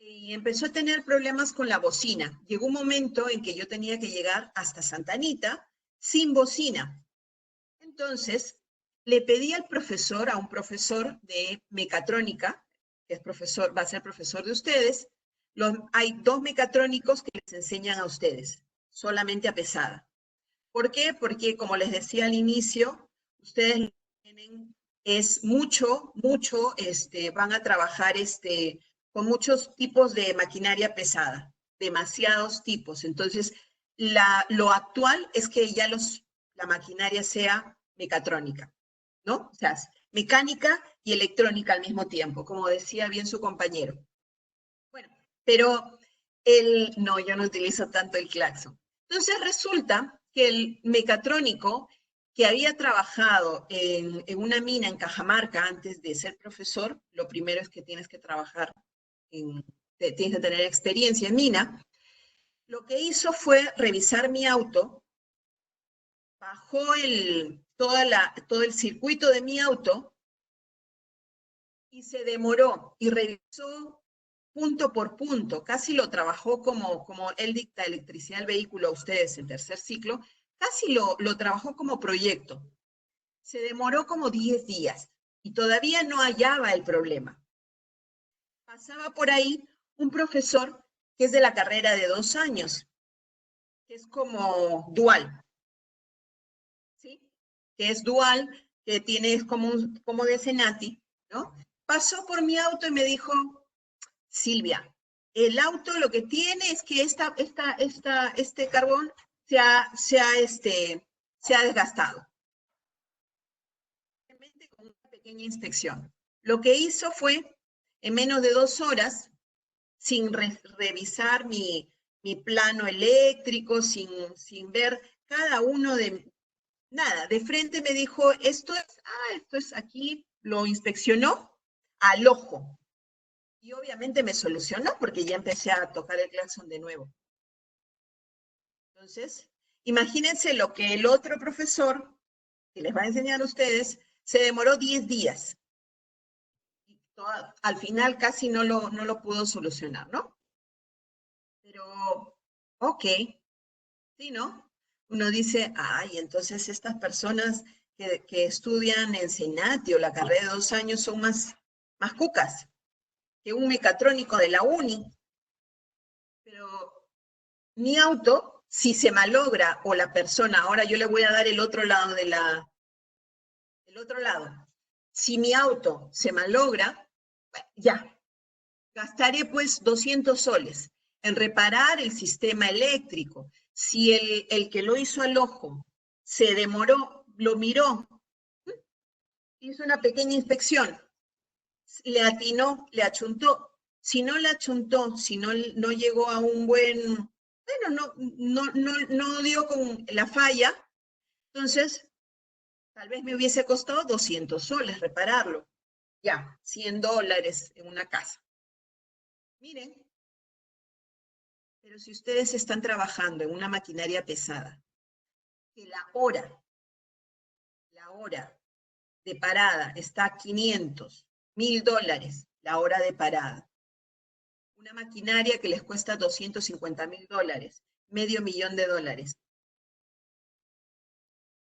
y empezó a tener problemas con la bocina. Llegó un momento en que yo tenía que llegar hasta Santa Anita sin bocina. Entonces, le pedí al profesor, a un profesor de mecatrónica, que es profesor, va a ser profesor de ustedes. Hay 2 mecatrónicos que les enseñan a ustedes, solamente a pesada. ¿Por qué? Porque, como les decía al inicio, ustedes lo que tienen es mucho, van a trabajar con muchos tipos de maquinaria pesada, demasiados tipos. Entonces, lo actual es que ya la maquinaria sea mecatrónica, ¿no? O sea, mecánica y electrónica al mismo tiempo, como decía bien su compañero. Bueno, pero no, yo no utilizo tanto el claxon. Entonces resulta que el mecatrónico que había trabajado en una mina en Cajamarca antes de ser profesor, lo primero es que tienes que trabajar, tienes que tener experiencia en mina, lo que hizo fue revisar mi auto, bajó todo el circuito de mi auto y se demoró y revisó punto por punto, casi lo trabajó como él dicta electricidad del vehículo a ustedes en tercer ciclo, casi lo trabajó como proyecto. Se demoró como 10 días y todavía no hallaba el problema. Pasaba por ahí un profesor que es de la carrera de 2 años, que es como dual, ¿sí? Que es dual, que tiene como de Senati, ¿no? Pasó por mi auto y me dijo, Silvia, el auto lo que tiene es que este carbón se ha desgastado. Con una pequeña inspección. Lo que hizo fue, en menos de 2 horas, sin revisar mi plano eléctrico, sin ver cada uno de... Nada, de frente me dijo, esto es aquí, lo inspeccionó al ojo. Y obviamente me solucionó porque ya empecé a tocar el claxon de nuevo. Entonces, imagínense lo que el otro profesor, que les va a enseñar a ustedes, se demoró 10 días. Y al final casi no lo pudo solucionar, ¿no? Pero, ok, sí, ¿no? Uno dice, ay, entonces estas personas que estudian en Senati o la carrera de 2 años son más cucas que un mecatrónico de la uni. Pero mi auto, si se malogra o la persona, ahora yo le voy a dar el otro lado el otro lado. Si mi auto se malogra, ya, gastaré pues 200 soles en reparar el sistema eléctrico. Si el que lo hizo al ojo se demoró, lo miró, hizo una pequeña inspección, le atinó, le achuntó. Si no le achuntó, si no llegó a un buen, bueno, no dio con la falla, entonces tal vez me hubiese costado 200 soles repararlo. Ya, 100 dólares en una casa. Miren, pero si ustedes están trabajando en una maquinaria pesada, que la hora de parada está a 500, 1000 dólares, la hora de parada. Una maquinaria que les cuesta 250.000 dólares, $500,000.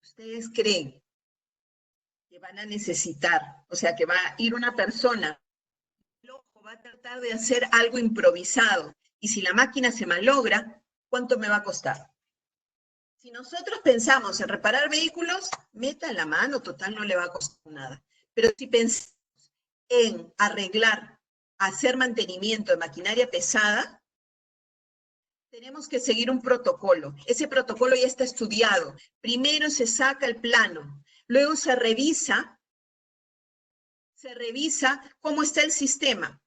¿Ustedes creen que van a necesitar, o sea, que va a ir una persona, el ojo va a tratar de hacer algo improvisado, y si la máquina se malogra, ¿cuánto me va a costar? Si nosotros pensamos en reparar vehículos, metan la mano, total no le va a costar nada. Pero si pensamos en arreglar, hacer mantenimiento de maquinaria pesada, tenemos que seguir un protocolo. Ese protocolo ya está estudiado. Primero se saca el plano, luego se revisa cómo está el sistema.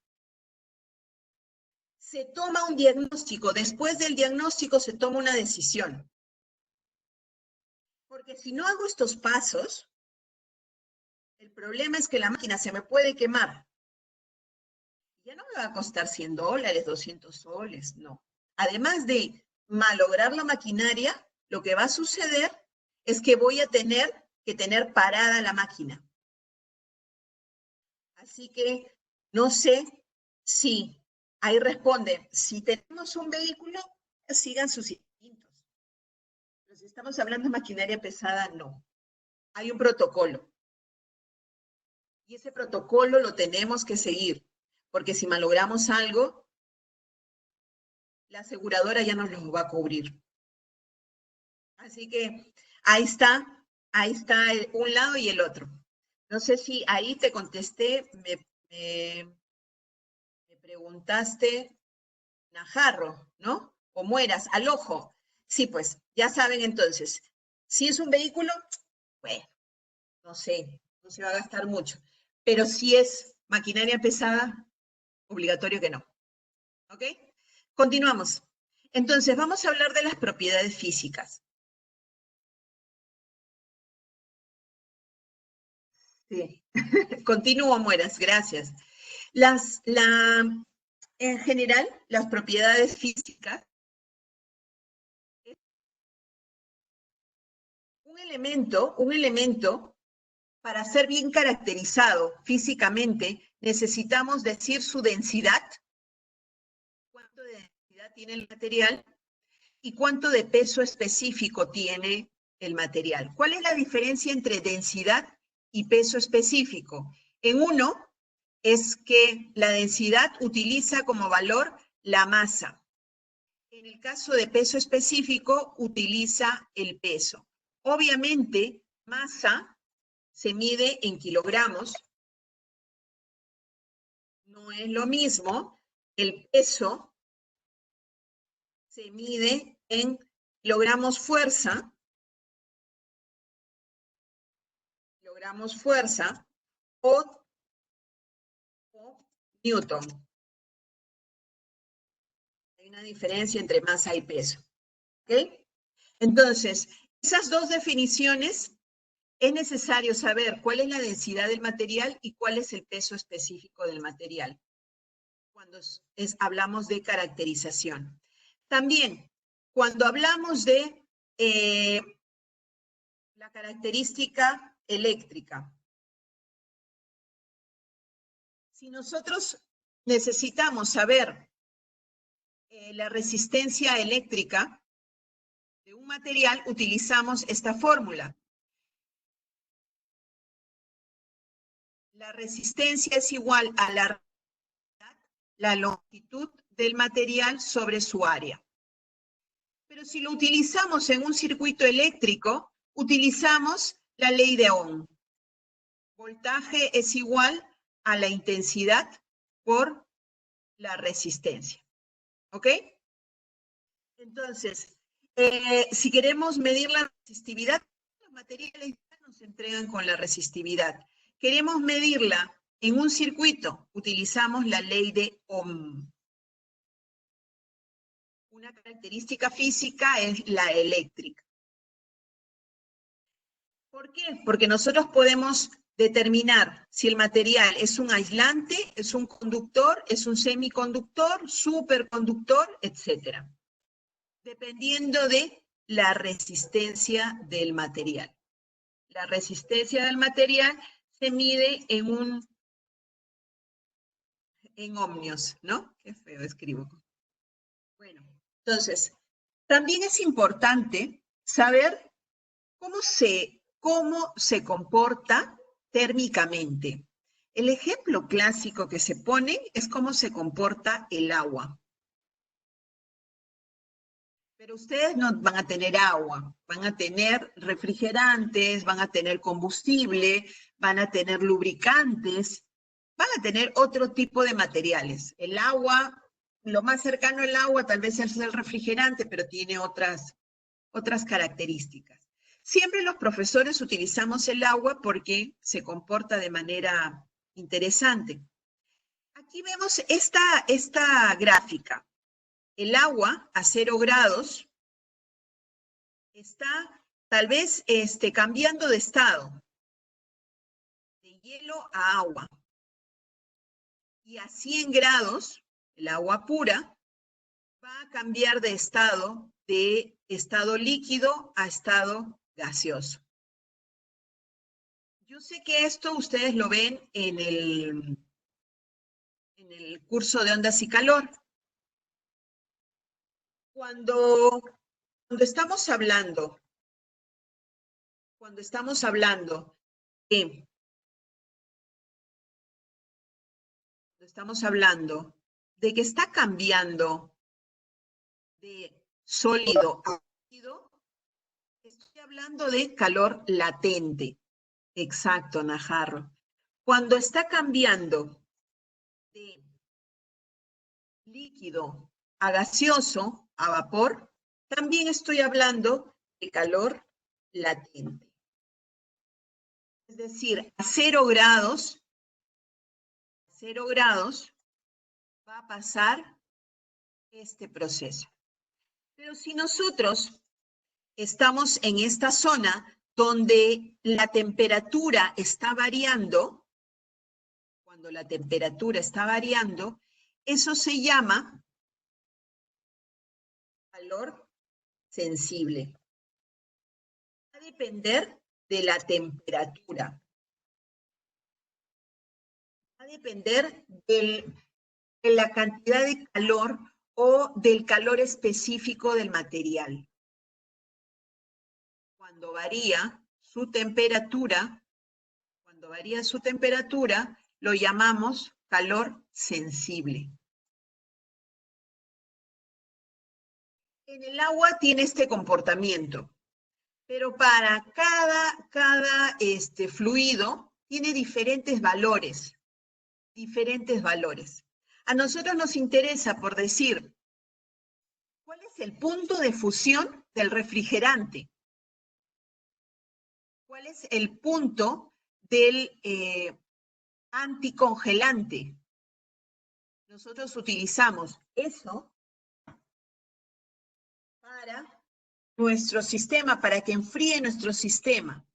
Se toma un diagnóstico, después del diagnóstico se toma una decisión. Porque si no hago estos pasos, el problema es que la máquina se me puede quemar. Ya no me va a costar 100 dólares, 200 soles, no. Además de malograr la maquinaria, lo que va a suceder es que voy a tener que tener parada la máquina. Así que no sé si, ahí responden, si tenemos un vehículo, sigan sus instintos. Pero si estamos hablando de maquinaria pesada, no. Hay un protocolo. Y ese protocolo lo tenemos que seguir, porque si malogramos algo, la aseguradora ya nos lo va a cubrir. Así que ahí está un lado y el otro. No sé si ahí te contesté, me preguntaste, Najarro, ¿no? O Mueras, al ojo. Sí, pues, ya saben entonces, si es un vehículo, bueno, no sé, no se va a gastar mucho. Pero si es maquinaria pesada, obligatorio que no. ¿Ok? Continuamos. Entonces, vamos a hablar de las propiedades físicas. Sí. Continúo, Mueras, gracias. En general, las propiedades físicas, un elemento para ser bien caracterizado físicamente, necesitamos decir su densidad, cuánto de densidad tiene el material y cuánto de peso específico tiene el material. ¿Cuál es la diferencia entre densidad y peso específico? En uno es que la densidad utiliza como valor la masa. En el caso de peso específico, utiliza el peso. Obviamente, masa se mide en kilogramos. No es lo mismo el peso se mide en kilogramos fuerza o newton. Hay una diferencia entre masa y peso. ¿Ok? Entonces, esas dos definiciones, es necesario saber cuál es la densidad del material y cuál es el peso específico del material cuando hablamos de caracterización. También, cuando hablamos de la característica eléctrica, si nosotros necesitamos saber la resistencia eléctrica de un material, utilizamos esta fórmula. La resistencia es igual a la longitud del material sobre su área. Pero si lo utilizamos en un circuito eléctrico, utilizamos la ley de Ohm. Voltaje es igual a la intensidad por la resistencia. ¿Ok? Entonces, si queremos medir la resistividad, los materiales ya nos entregan con la resistividad. Queremos medirla en un circuito, utilizamos la ley de Ohm. Una característica física es la eléctrica. ¿Por qué? Porque nosotros podemos determinar si el material es un aislante, es un conductor, es un semiconductor, superconductor, etc. Dependiendo de la resistencia del material. La resistencia del material se mide en ohmios, ¿no? Qué feo escribo. Bueno, entonces, también es importante saber cómo se comporta térmicamente. El ejemplo clásico que se pone es cómo se comporta el agua. Pero ustedes no van a tener agua, van a tener refrigerantes, van a tener combustible, van a tener lubricantes, van a tener otro tipo de materiales. El agua, lo más cercano al agua tal vez es el refrigerante, pero tiene otras características. Siempre los profesores utilizamos el agua porque se comporta de manera interesante. Aquí vemos esta gráfica. El agua a 0 grados está tal vez cambiando de estado, de hielo a agua. Y a 100 grados, el agua pura va a cambiar de estado líquido a estado gaseoso. Yo sé que esto ustedes lo ven en el curso de ondas y calor. Cuando estamos hablando de que está cambiando de sólido a líquido, estoy hablando de calor latente. Exacto, Najarro. Cuando está cambiando de líquido a gaseoso, a vapor, también estoy hablando de calor latente. Es decir, a 0 grados va a pasar este proceso. Pero si nosotros estamos en esta zona donde la temperatura está variando, cuando la temperatura está variando, eso se llama calor sensible. Va a depender de la temperatura. Va a depender de la cantidad de calor o del calor específico del material. Cuando varía su temperatura, lo llamamos calor sensible. En el agua tiene este comportamiento, pero para cada fluido tiene diferentes valores. A nosotros nos interesa, por decir, ¿cuál es el punto de fusión del refrigerante? ¿Cuál es el punto del anticongelante? Nosotros utilizamos eso para nuestro sistema, para que enfríe nuestro sistema.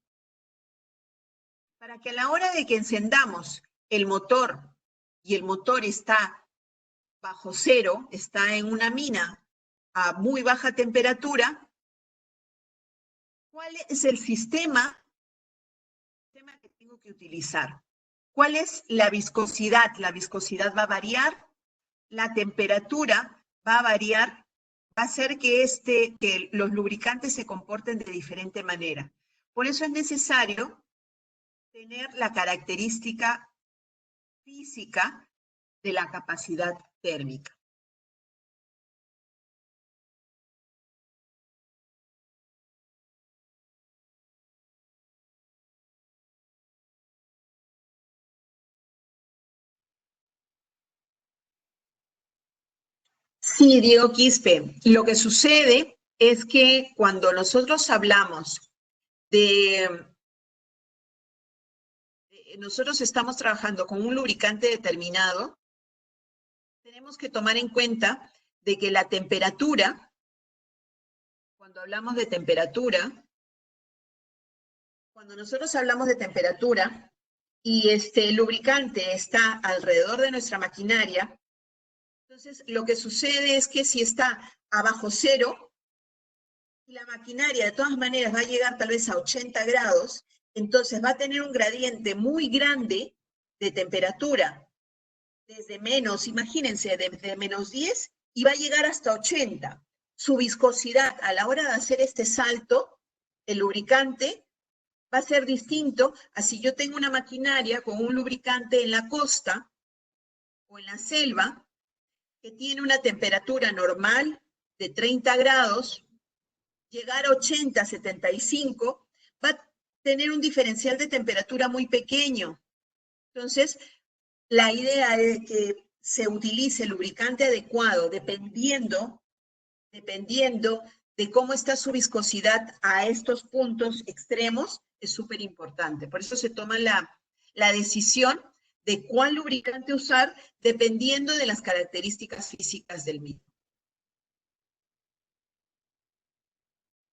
Para que a la hora de que encendamos el motor y el motor está bajo cero, está en una mina a muy baja temperatura, ¿cuál es el sistema que tengo que utilizar? ¿Cuál es la viscosidad? La viscosidad va a variar, la temperatura va a variar, va a hacer que los lubricantes se comporten de diferente manera. Por eso es necesario tener la característica física de la capacidad térmica. Sí, Diego Quispe, lo que sucede es que cuando nosotros hablamos nosotros estamos trabajando con un lubricante determinado, tenemos que tomar en cuenta de que la temperatura, cuando hablamos de temperatura, cuando nosotros hablamos de temperatura y el lubricante está alrededor de nuestra maquinaria, entonces lo que sucede es que si está abajo cero, y la maquinaria de todas maneras va a llegar tal vez a 80 grados, entonces va a tener un gradiente muy grande de temperatura, desde menos, imagínense, de menos 10 y va a llegar hasta 80. Su viscosidad a la hora de hacer este salto, el lubricante, va a ser distinto a si yo tengo una maquinaria con un lubricante en la costa o en la selva que tiene una temperatura normal de 30 grados, llegar a 80, 75, va a tener un diferencial de temperatura muy pequeño. Entonces, la idea es que se utilice el lubricante adecuado dependiendo de cómo está su viscosidad a estos puntos extremos, es súper importante. Por eso se toma la decisión de cuál lubricante usar dependiendo de las características físicas del mismo.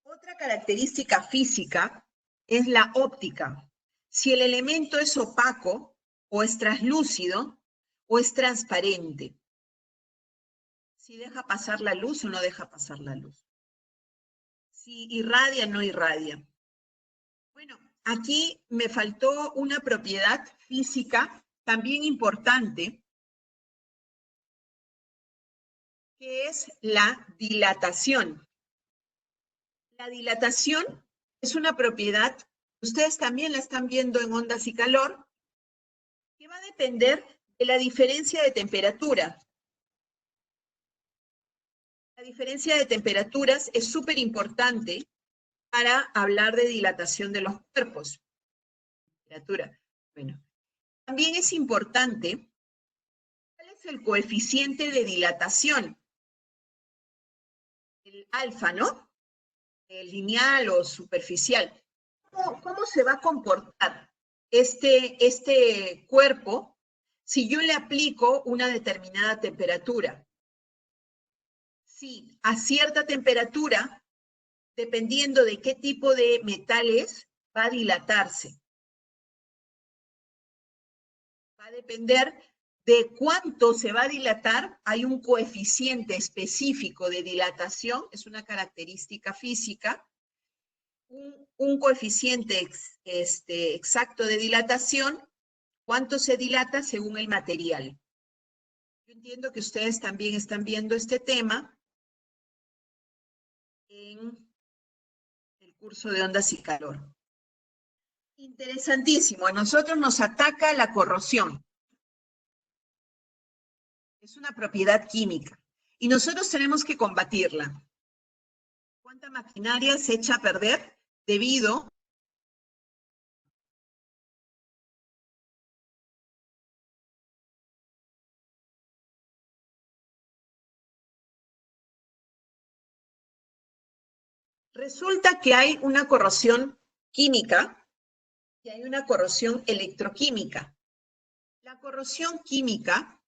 Otra característica física es la óptica. Si el elemento es opaco, o es translúcido, o es transparente. Si deja pasar la luz o no deja pasar la luz. Si irradia o no irradia. Bueno, aquí me faltó una propiedad física también importante, que es la dilatación. La dilatación es una propiedad, ustedes también la están viendo en ondas y calor, que va a depender de la diferencia de temperatura. La diferencia de temperaturas es súper importante para hablar de dilatación de los cuerpos. Temperatura. Bueno, también es importante cuál es el coeficiente de dilatación. El alfa, ¿no? El lineal o superficial. ¿Cómo se va a comportar este cuerpo si yo le aplico una determinada temperatura? Si a cierta temperatura, dependiendo de qué tipo de metales, va a dilatarse. Va a depender de cuánto se va a dilatar. Hay un coeficiente específico de dilatación, es una característica física, un coeficiente exacto de dilatación, cuánto se dilata según el material. Yo entiendo que ustedes también están viendo este tema en el curso de ondas y calor. Interesantísimo, a nosotros nos ataca la corrosión. Es una propiedad química y nosotros tenemos que combatirla. ¿Cuánta maquinaria se echa a perder debido Resulta que hay una corrosión química y hay una corrosión electroquímica. La corrosión química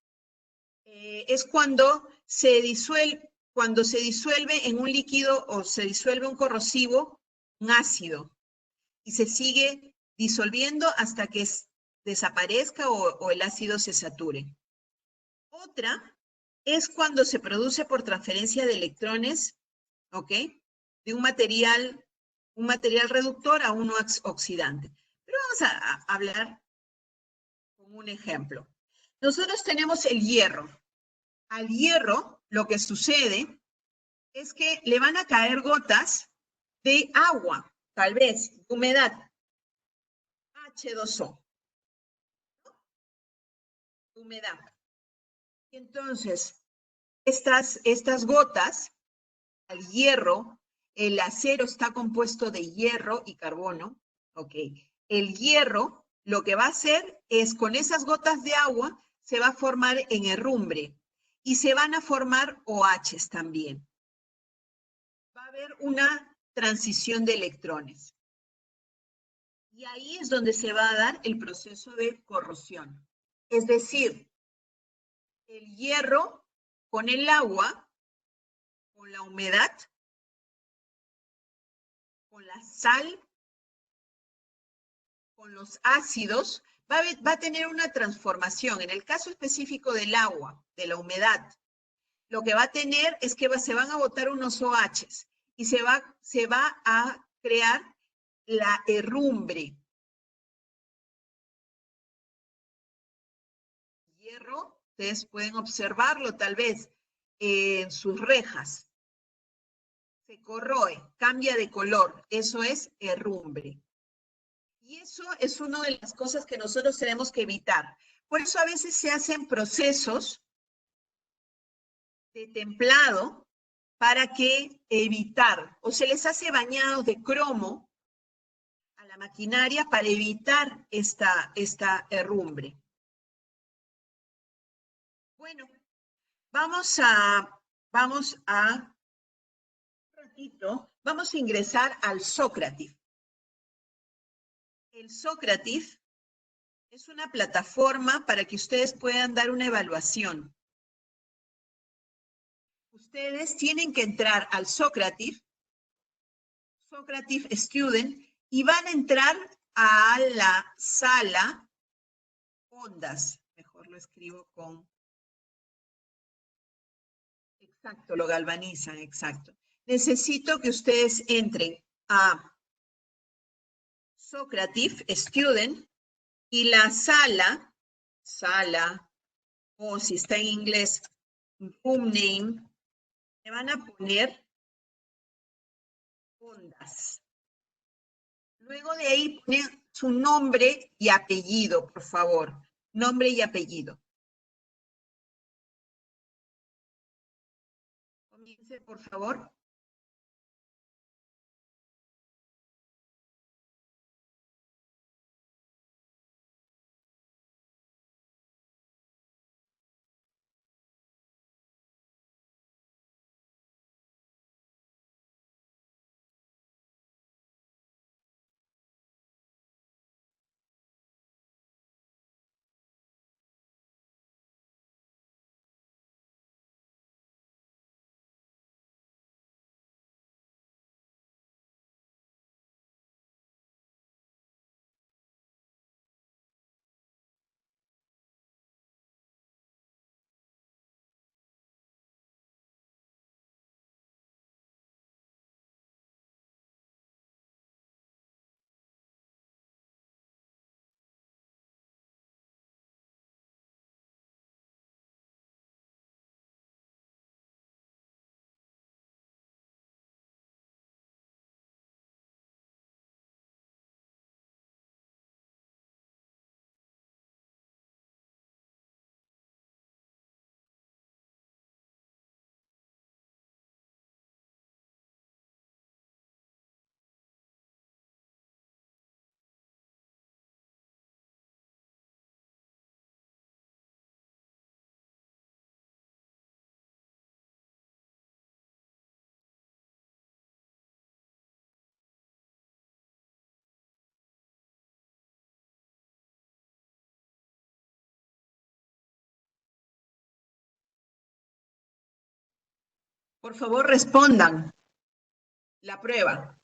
es cuando se disuelve en un líquido o se disuelve un corrosivo, un ácido, y se sigue disolviendo hasta que desaparezca o el ácido se sature. Otra es cuando se produce por transferencia de electrones, ¿ok? De un material reductor a uno oxidante. Pero vamos a hablar con un ejemplo. Nosotros tenemos el hierro. Al hierro lo que sucede es que le van a caer gotas de agua, tal vez, de humedad, H2O, humedad. Entonces, estas gotas al hierro, el acero está compuesto de hierro y carbono, ¿ok? El hierro lo que va a hacer es, con esas gotas de agua, se va a formar en herrumbre y se van a formar OHs también. Va a haber una transición de electrones. Y ahí es donde se va a dar el proceso de corrosión. Es decir, el hierro con el agua, con la humedad, con la sal, con los ácidos, va a tener una transformación. En el caso específico del agua, de la humedad, lo que va a tener es que se van a botar unos OHs y se va a crear la herrumbre. Hierro, ustedes pueden observarlo tal vez en sus rejas. Se corroe, cambia de color, eso es herrumbre. Y eso es una de las cosas que nosotros tenemos que evitar. Por eso a veces se hacen procesos de templado para que evitar, o se les hace bañados de cromo a la maquinaria para evitar esta herrumbre. Bueno, vamos a ingresar al Socrative. El Socrative es una plataforma para que ustedes puedan dar una evaluación. Ustedes tienen que entrar al Socrative Student, y van a entrar a la sala ondas. Mejor lo escribo con... Exacto, lo galvanizan, exacto. Necesito que ustedes entren a Socrative Student y la sala, o si está en inglés, room name, le van a poner ondas. Luego de ahí ponen su nombre y apellido, por favor. Nombre y apellido. Comience, por favor. Por favor, respondan la prueba.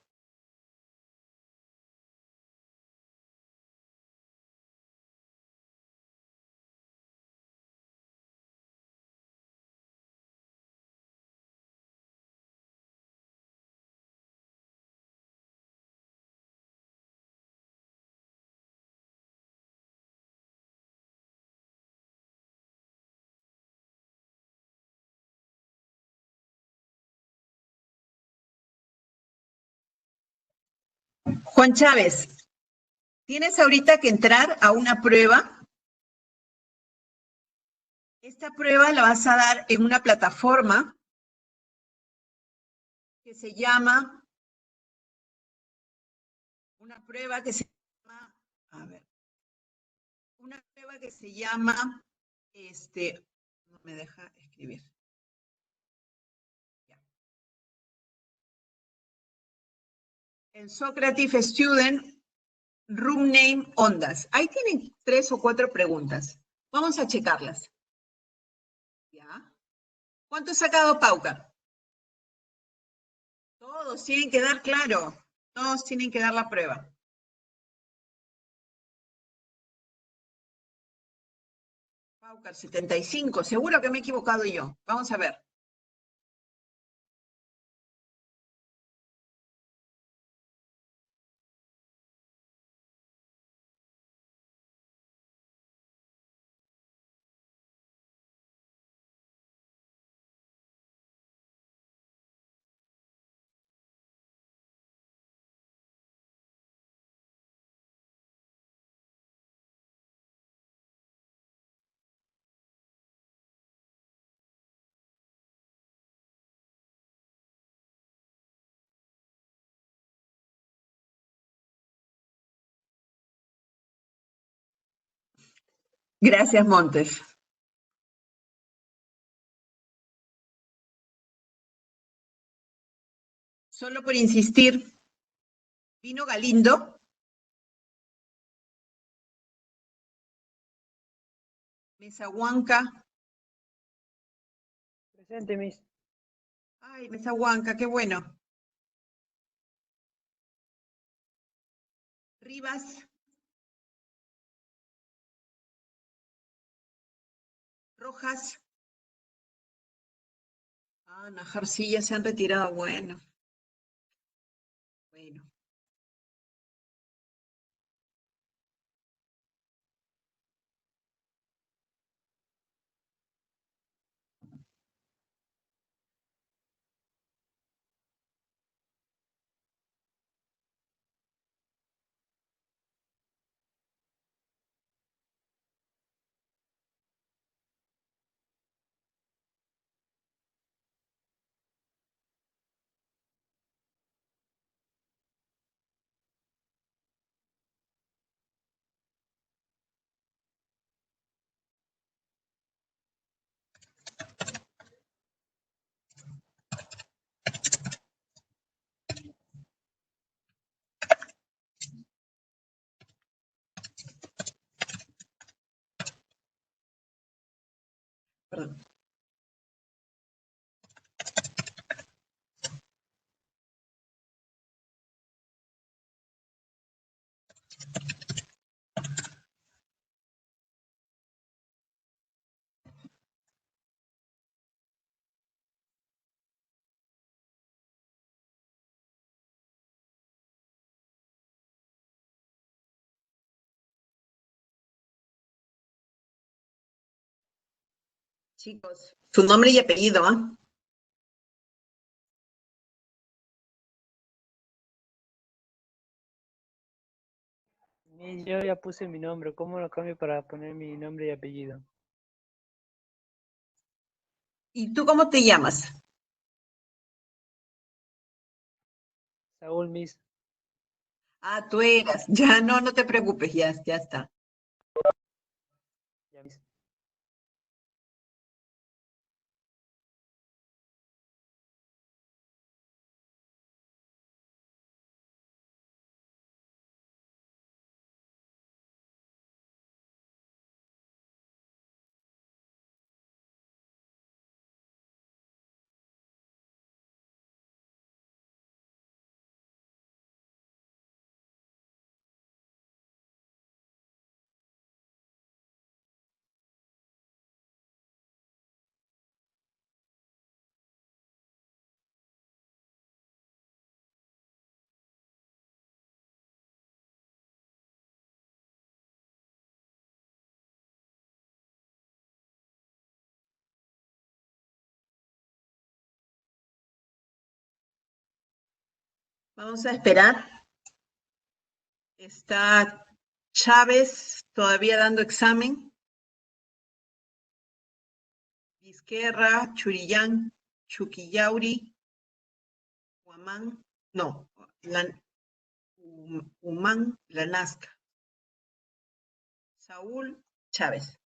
Juan Chávez, tienes ahorita que entrar a una prueba. Esta prueba la vas a dar en una plataforma que se llama, una prueba que se llama, a ver, una prueba que se llama, no me deja escribir. Ya. El Socrative Student Room Name Ondas. Ahí tienen 3 o 4 preguntas. Vamos a checarlas. ¿Ya? ¿Cuánto ha sacado Pauca? Todos tienen que dar claro. Todos tienen que dar la prueba. Pauca, 75. Seguro que me he equivocado yo. Vamos a ver. Gracias, Montes. Solo por insistir, ¿vino Galindo? Mesahuanca. Presente, Miss. Ay, Mesahuanca, qué bueno. Rivas. Rojas. Ah, Najar, sí, ya se han retirado. Bueno. Bueno. Perdón. Chicos, su nombre y apellido, ¿ah? Miss, yo ya puse mi nombre. ¿Cómo lo cambio para poner mi nombre y apellido? ¿Y tú cómo te llamas? Saúl, Miss. Ah, tú eras. Ya no, no te preocupes, ya está. Ya, Miss. Vamos a esperar. Está Chávez todavía dando examen. Vizquerra, Churillán, Chuquillauri, Huamán, no, Humán, La Nazca, Saúl, Chávez.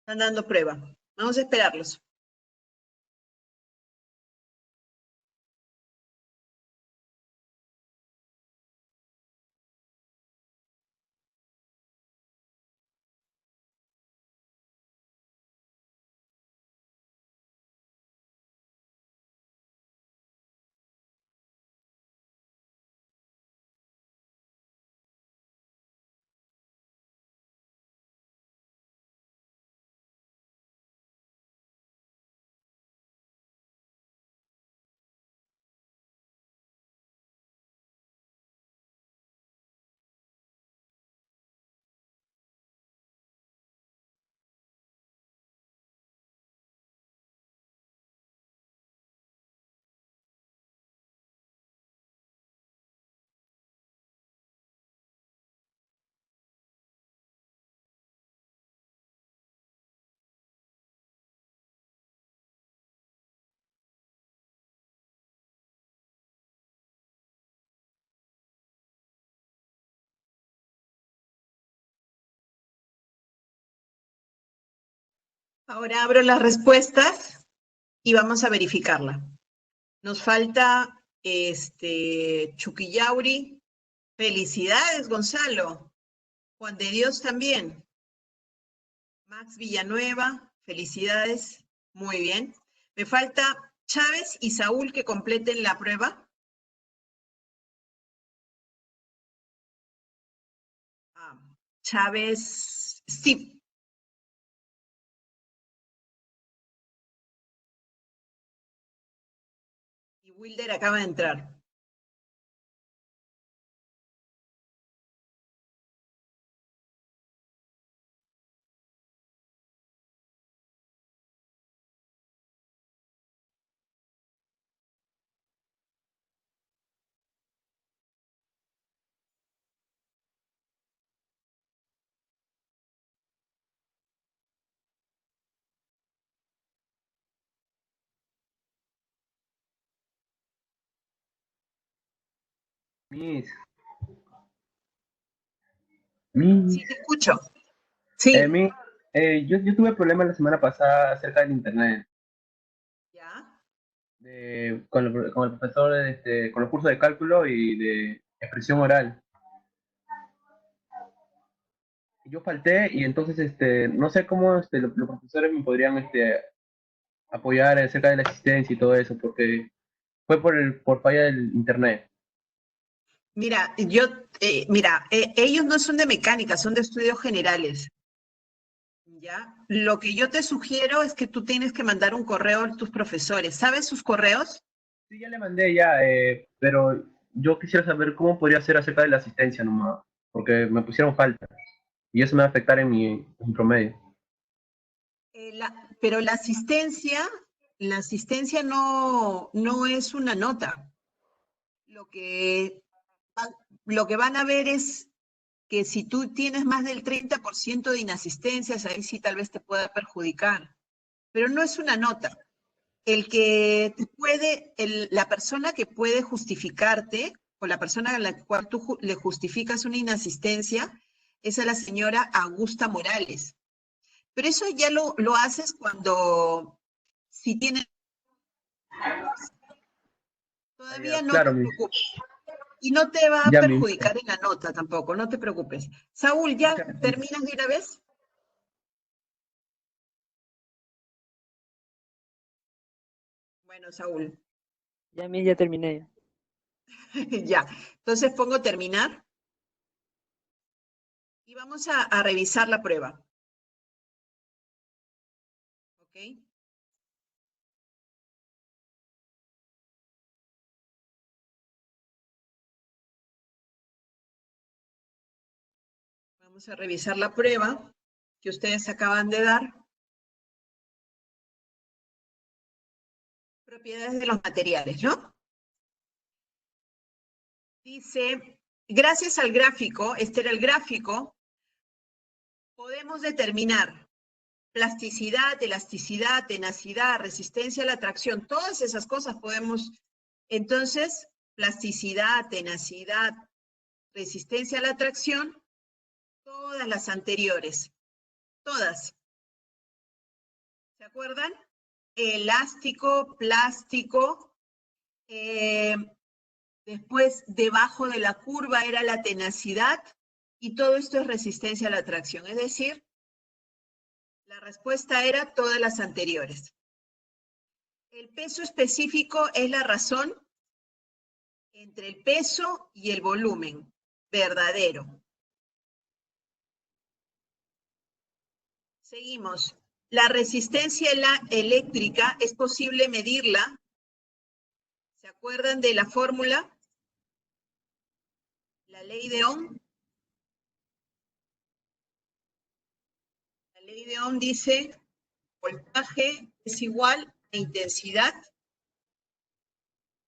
Están dando prueba. Vamos a esperarlos. Ahora abro las respuestas y vamos a verificarla. Nos falta Chuquillauri. Felicidades, Gonzalo. Juan de Dios también. Max Villanueva, felicidades. Muy bien. Me falta Chávez y Saúl que completen la prueba. Chávez, sí. Y Wilder acaba de entrar. Miss, Miss, Sí, te escucho. Sí. Miss, yo tuve problemas la semana pasada acerca del internet, ¿Ya? con el profesor, con los cursos de cálculo y de expresión oral. Yo falté y entonces, no sé cómo los profesores me podrían apoyar acerca de la asistencia y todo eso, porque fue por falla del internet. Mira, ellos no son de mecánica, son de estudios generales. ¿Ya? Lo que yo te sugiero es que tú tienes que mandar un correo a tus profesores. ¿Sabes sus correos? Sí, ya le mandé ya, pero yo quisiera saber cómo podría ser acerca de la asistencia nomás, porque me pusieron falta y eso me va a afectar en mi promedio. Pero la asistencia no es una nota. Lo que, lo que van a ver es que si tú tienes más del 30% de inasistencias, ahí sí tal vez te pueda perjudicar. Pero no es una nota. La persona que puede justificarte, o la persona a la cual tú le justificas una inasistencia, es a la señora Augusta Morales. Pero eso ya lo haces si tienes, Ah, todavía ya, no te claro, preocupes. Y no te va a ya, perjudicar en la nota tampoco, no te preocupes. Saúl, ¿ya terminas de una vez? Bueno, Saúl, Ya, Miss, ya terminé. ya. Entonces pongo terminar y vamos a revisar la prueba. ¿Ok? Vamos a revisar la prueba que ustedes acaban de dar. Propiedades de los materiales, ¿no? Dice, gracias al gráfico, este era el gráfico, podemos determinar plasticidad, elasticidad, tenacidad, resistencia a la tracción, todas esas cosas podemos, entonces, plasticidad, tenacidad, resistencia a la tracción, todas las anteriores, todas. ¿Se acuerdan? Elástico, plástico, después debajo de la curva era la tenacidad y todo esto es resistencia a la tracción, es decir, la respuesta era todas las anteriores. El peso específico es la razón entre el peso y el volumen, verdadero. Seguimos. La resistencia eléctrica es posible medirla. ¿Se acuerdan de la fórmula? La ley de Ohm. La ley de Ohm dice, voltaje es igual a intensidad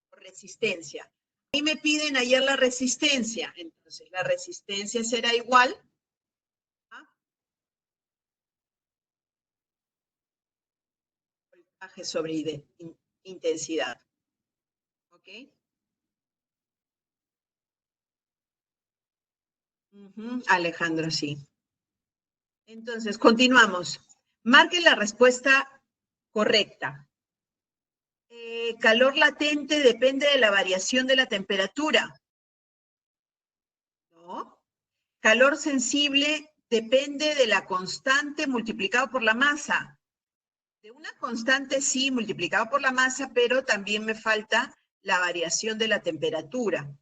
por resistencia. A mí me piden ayer la resistencia, entonces la resistencia será igual a voltaje sobre intensidad. ¿Ok? Alejandro, sí. Entonces, continuamos. Marquen la respuesta correcta. Calor latente depende de la variación de la temperatura. ¿No? Calor sensible depende de la constante multiplicado por la masa. De una constante sí, multiplicado por la masa, pero también me falta la variación de la temperatura.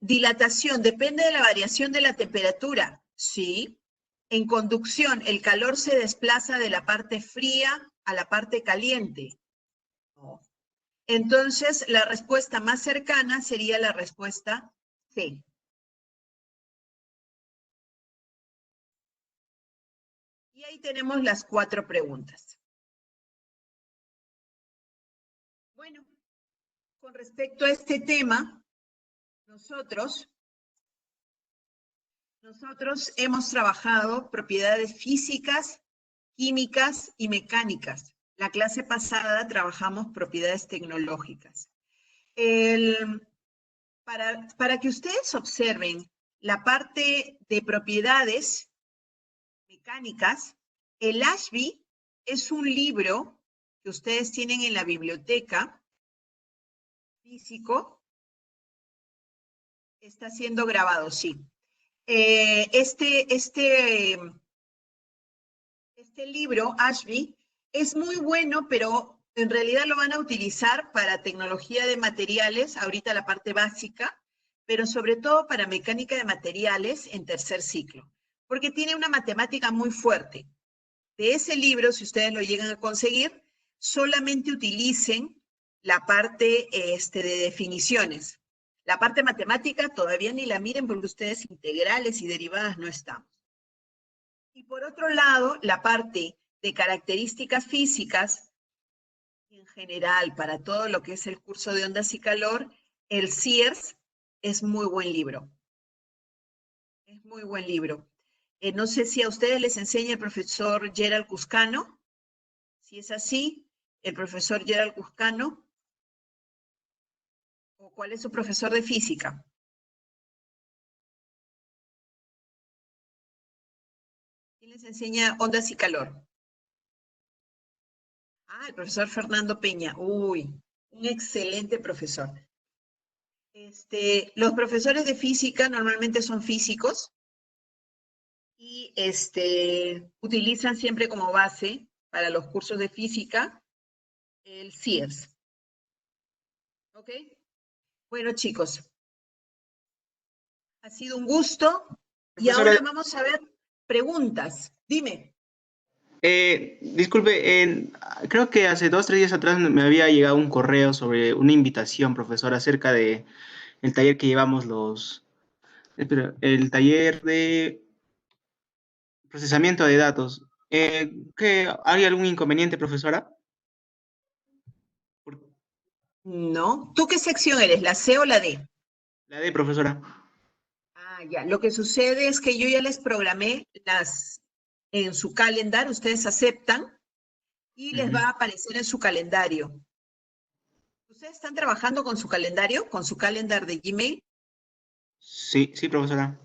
Dilatación depende de la variación de la temperatura. Sí. En conducción, el calor se desplaza de la parte fría a la parte caliente. No. Entonces, la respuesta más cercana sería la respuesta C. Y ahí tenemos las 4 preguntas. Bueno, con respecto a este tema, nosotros hemos trabajado propiedades físicas, químicas y mecánicas. La clase pasada trabajamos propiedades tecnológicas. Para que ustedes observen la parte de propiedades mecánicas, el Ashby es un libro que ustedes tienen en la biblioteca físico. Está siendo grabado, sí. Este libro, Ashby, es muy bueno, pero en realidad lo van a utilizar para tecnología de materiales, ahorita la parte básica, pero sobre todo para mecánica de materiales en tercer ciclo, porque tiene una matemática muy fuerte. De ese libro, si ustedes lo llegan a conseguir, solamente utilicen la parte de definiciones. La parte matemática todavía ni la miren porque ustedes integrales y derivadas no estamos. Y por otro lado, la parte de características físicas, en general, para todo lo que es el curso de ondas y calor, el Sears es muy buen libro. Es muy buen libro. No sé si a ustedes les enseña el profesor Gerald Cuscano. Si es así, el profesor Gerald Cuscano, ¿o cuál es su profesor de física? ¿Quién les enseña ondas y calor? Ah, el profesor Fernando Peña. Uy, un excelente profesor. Los profesores de física normalmente son físicos y utilizan siempre como base para los cursos de física el Sears. ¿Ok? Bueno, chicos, ha sido un gusto y Profesora, ahora vamos a ver preguntas. Dime. disculpe, creo que hace 2 o 3 días atrás me había llegado un correo sobre una invitación, profesor, acerca de el taller que llevamos el taller de procesamiento de datos. ¿Hay algún inconveniente, profesora? No. ¿Tú qué sección eres? ¿La C o la D? La D, profesora. Ah, ya. Lo que sucede es que yo ya les programé en su calendar, ustedes aceptan y les Ujú. va a aparecer en su calendario. ¿Ustedes están trabajando con su calendario, con su calendar de Gmail? Sí, sí, profesora.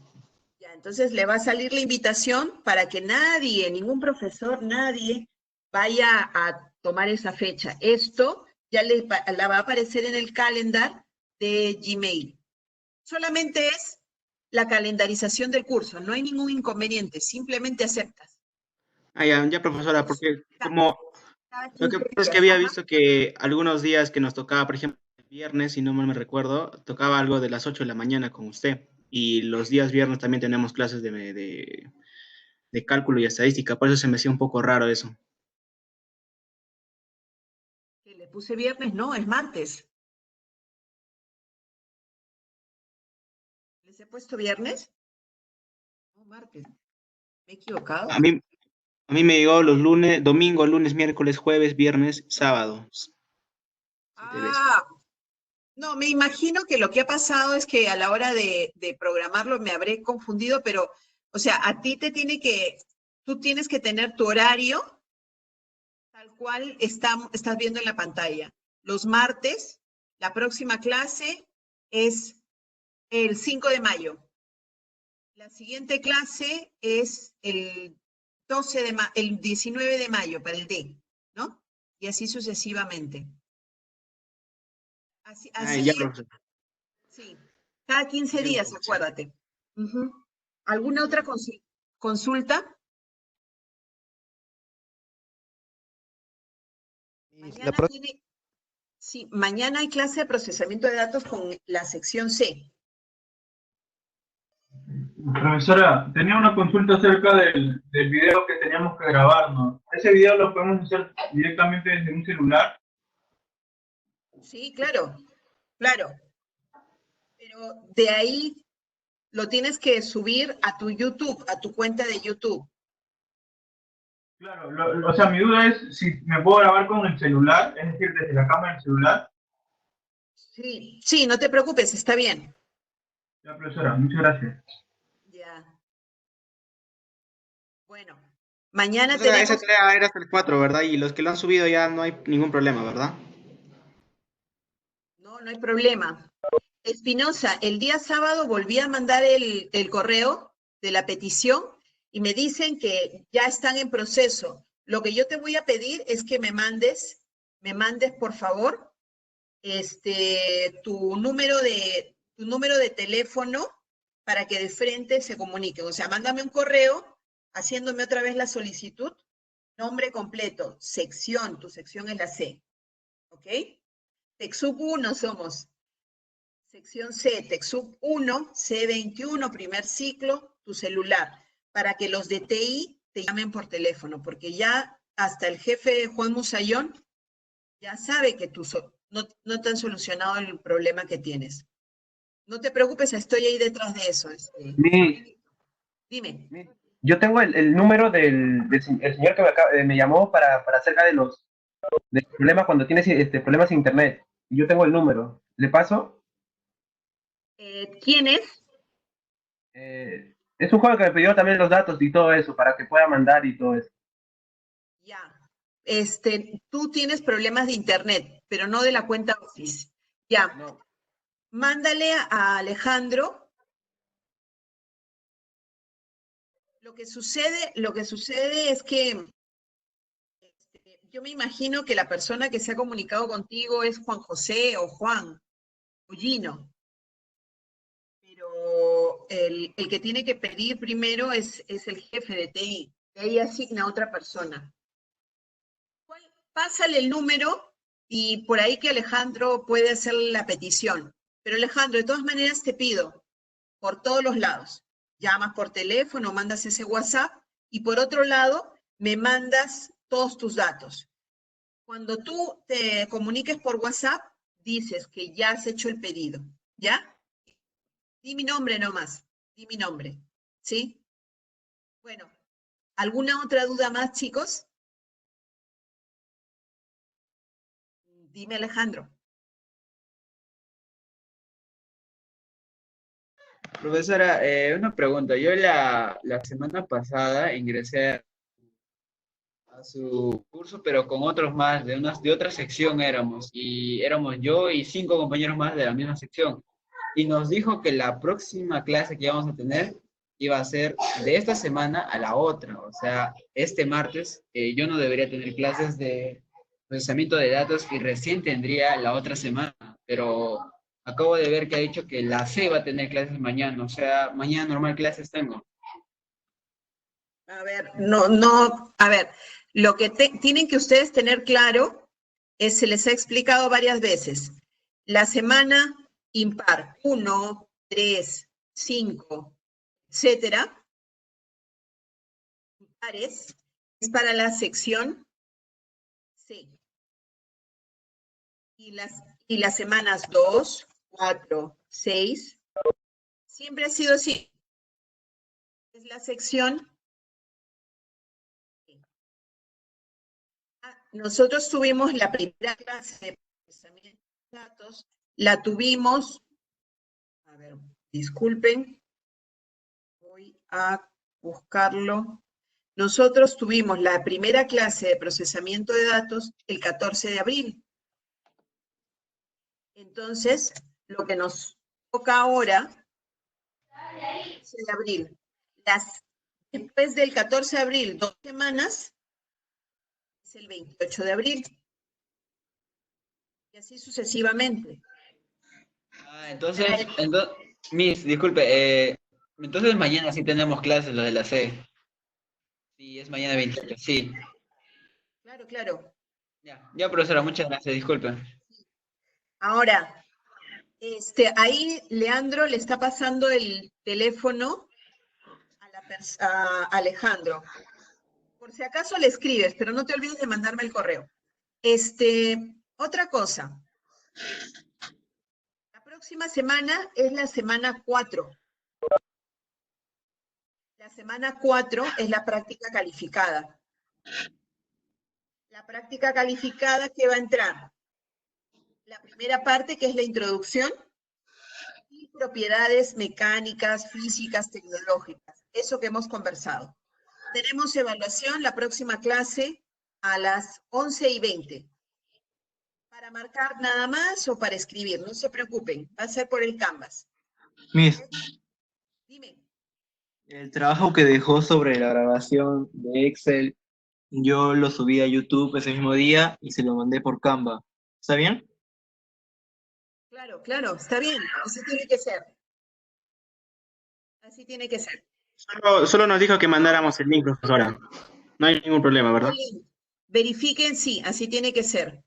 Ya, entonces le va a salir la invitación para que nadie, ningún profesor, nadie vaya a tomar esa fecha. Esto ya la va a aparecer en el calendar de Gmail. Solamente es la calendarización del curso, no hay ningún inconveniente, simplemente aceptas. Ah, ya, ya, profesora, Es porque ca- como cada lo que 15 pasa es que días. había Ajá. visto que algunos días que nos tocaba, por ejemplo, el viernes, si no mal me recuerdo, tocaba algo de las 8 de la mañana con usted. Y los días viernes también tenemos clases de cálculo y estadística, por eso se me hacía un poco raro eso. Que le puse viernes, no, es martes. ¿Les he puesto viernes? No, martes. ¿Me he equivocado? A mí, a mí me llegó los lunes, domingo, lunes, miércoles, jueves, viernes, sábado. Sí, debe ser. Ah, no, me imagino que lo que ha pasado es que a la hora de programarlo me habré confundido, pero, o sea, a ti tú tienes que tener tu horario tal cual estás viendo en la pantalla. Los martes, la próxima clase es el 5 de mayo. La siguiente clase es el 19 de mayo para el D, ¿no? Y así sucesivamente. Así, Ah, ya, así, profesor. sí. Cada 15 Entiendo, días, profesor. acuérdate. Ujú. ¿Alguna otra consulta? La Mañana pro- tiene, sí, mañana hay clase de procesamiento de datos con la sección C. Profesora, tenía una consulta acerca del video que teníamos que grabarnos. ¿Ese video lo podemos hacer directamente desde un celular? Sí, claro, claro. Pero de ahí lo tienes que subir a tu YouTube, a tu cuenta de YouTube. Claro, o sea, mi duda es si me puedo grabar con el celular, es decir, desde la cámara del celular. Sí, sí, no te preocupes, está bien. Ya, profesora, muchas gracias. Ya. Bueno, mañana Profesora, esa tenemos, tarea era hasta el 4, ¿verdad? Y los que lo han subido ya no hay ningún problema, ¿verdad? no, no hay problema. Espinosa, el día sábado volví a mandar el correo de la petición y me dicen que ya están en proceso. Lo que yo te voy a pedir es que me mandes por favor, tu número de teléfono para que de frente se comuniquen. O sea, mándame un correo haciéndome otra vez la solicitud, nombre completo, sección, tu sección es la C, ¿ok? Texup 1 somos. Sección C, TechSoup 1, C21, primer ciclo, tu celular, para que los de TI te llamen por teléfono, porque ya hasta el jefe Juan Musayón ya sabe que no te han solucionado el problema que tienes. No te preocupes, estoy ahí detrás de eso. Mi, Dime. yo tengo el número el señor que me llamó para acerca del problema cuando tienes problemas en internet. Yo tengo el número. ¿Le paso? ¿Quién es? Es un joven que me pidió también los datos y todo eso para que pueda mandar y todo eso. Ya. Tú tienes problemas de internet, pero no de la cuenta Office. Ya. No. Mándale a Alejandro. Lo que sucede es que yo me imagino que la persona que se ha comunicado contigo es Juan José o Juan o Gino, pero el que tiene que pedir primero es el jefe de TI. De ahí asigna a otra persona. Pásale el número y por ahí que Alejandro puede hacer la petición. Pero Alejandro, de todas maneras te pido, por todos los lados, llamas por teléfono, mandas ese WhatsApp y por otro lado, me mandas todos tus datos. Cuando tú te comuniques por WhatsApp, dices que ya has hecho el pedido, ¿ya? Di mi nombre nomás, di mi nombre, ¿sí? Bueno, ¿alguna otra duda más, chicos? Dime, Alejandro. Profesora, una pregunta. Yo la semana pasada ingresé a su curso, pero con otros más, de otra sección éramos, y éramos yo y 5 compañeros más de la misma sección. Y nos dijo que la próxima clase que íbamos a tener iba a ser de esta semana a la otra. O sea, este martes yo no debería tener clases de procesamiento de datos y recién tendría la otra semana, pero acabo de ver que ha dicho que la C va a tener clases mañana, o sea, mañana normal clases tengo. A ver, no, a ver, lo que tienen que ustedes tener claro es, se les ha explicado varias veces, la semana impar, 1, 3, 5, etcétera, impares, es para la sección C. Y las semanas 2, 4, 6, siempre ha sido así. Es la sección. Nosotros tuvimos la primera clase de procesamiento de datos, la tuvimos, a ver, disculpen, voy a buscarlo. Nosotros tuvimos la primera clase de procesamiento de datos el 14 de abril. Entonces, lo que nos toca ahora, 14 de abril, después del 14 de abril, 2 semanas, es el 28 de abril. Y así sucesivamente. Entonces, Miss, disculpe, entonces mañana sí tenemos clases, los de la C. Sí, es mañana 28, sí. Claro, claro. Ya, profesora, muchas gracias, disculpe. Ahora, ahí Leandro le está pasando el teléfono a Alejandro. Por si acaso le escribes, pero no te olvides de mandarme el correo. Otra cosa. La próxima semana es la semana 4. La semana 4 es la práctica calificada. La práctica calificada que va a entrar. La primera parte, que es la introducción, y propiedades mecánicas, físicas, tecnológicas. Eso que hemos conversado. Tenemos evaluación la próxima clase a las 11:20. Para marcar nada más o para escribir, no se preocupen, va a ser por el Canvas. Miss, Dime. el trabajo que dejó sobre la grabación de Excel, yo lo subí a YouTube ese mismo día y se lo mandé por Canva. ¿Está bien? Claro, claro, está bien, así tiene que ser. Así tiene que ser. Solo nos dijo que mandáramos el link, profesora. No hay ningún problema, ¿verdad? Verifiquen, sí, así tiene que ser.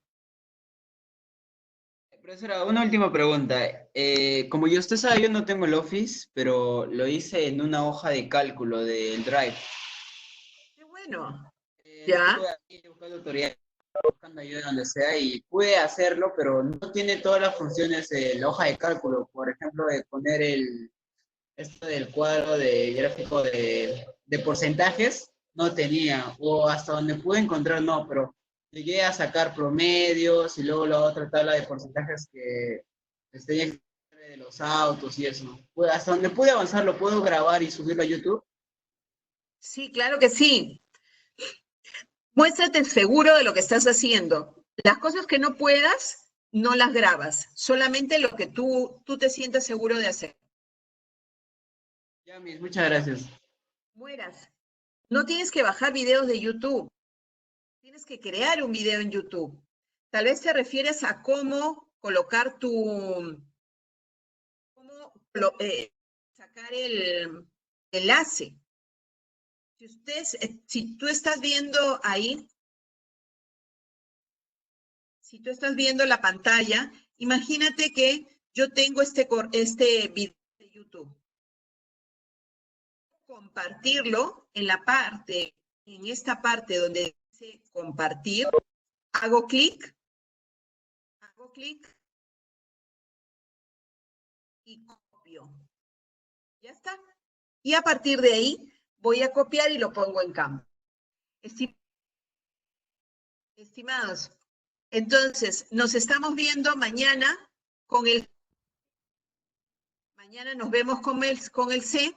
Profesora, una última pregunta. Como usted sabe, yo no tengo el Office, pero lo hice en una hoja de cálculo del Drive. Qué bueno. Estuve ¿Ya? aquí buscando tutoriales, buscando ayuda donde sea y pude hacerlo, pero no tiene todas las funciones de la hoja de cálculo. Por ejemplo, de poner esto del cuadro de gráfico de porcentajes, no tenía. O hasta donde pude encontrar, no, pero llegué a sacar promedios y luego la otra tabla de porcentajes que tenía que sacar de los autos y eso. Pues hasta donde pude avanzar, lo puedo grabar y subirlo a YouTube. Sí, claro que sí. Muéstrate seguro de lo que estás haciendo. Las cosas que no puedas, no las grabas. Solamente lo que tú te sientas seguro de hacer. Ya, mis, muchas gracias. Mueras. No tienes que bajar videos de YouTube. Tienes que crear un video en YouTube. Tal vez te refieres a cómo colocar cómo sacar el enlace. Si tú estás viendo ahí, si tú estás viendo la pantalla, imagínate que yo tengo este video de YouTube. Compartirlo en esta parte donde dice compartir, hago clic y copio. Ya está. Y a partir de ahí voy a copiar y lo pongo en Canva. Estimados, entonces nos estamos viendo mañana con el Mañana nos vemos con el C.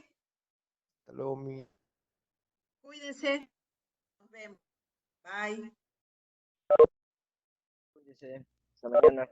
Hasta luego, mi. Cuídense. Nos vemos. Bye. Cuídese. Hasta mañana.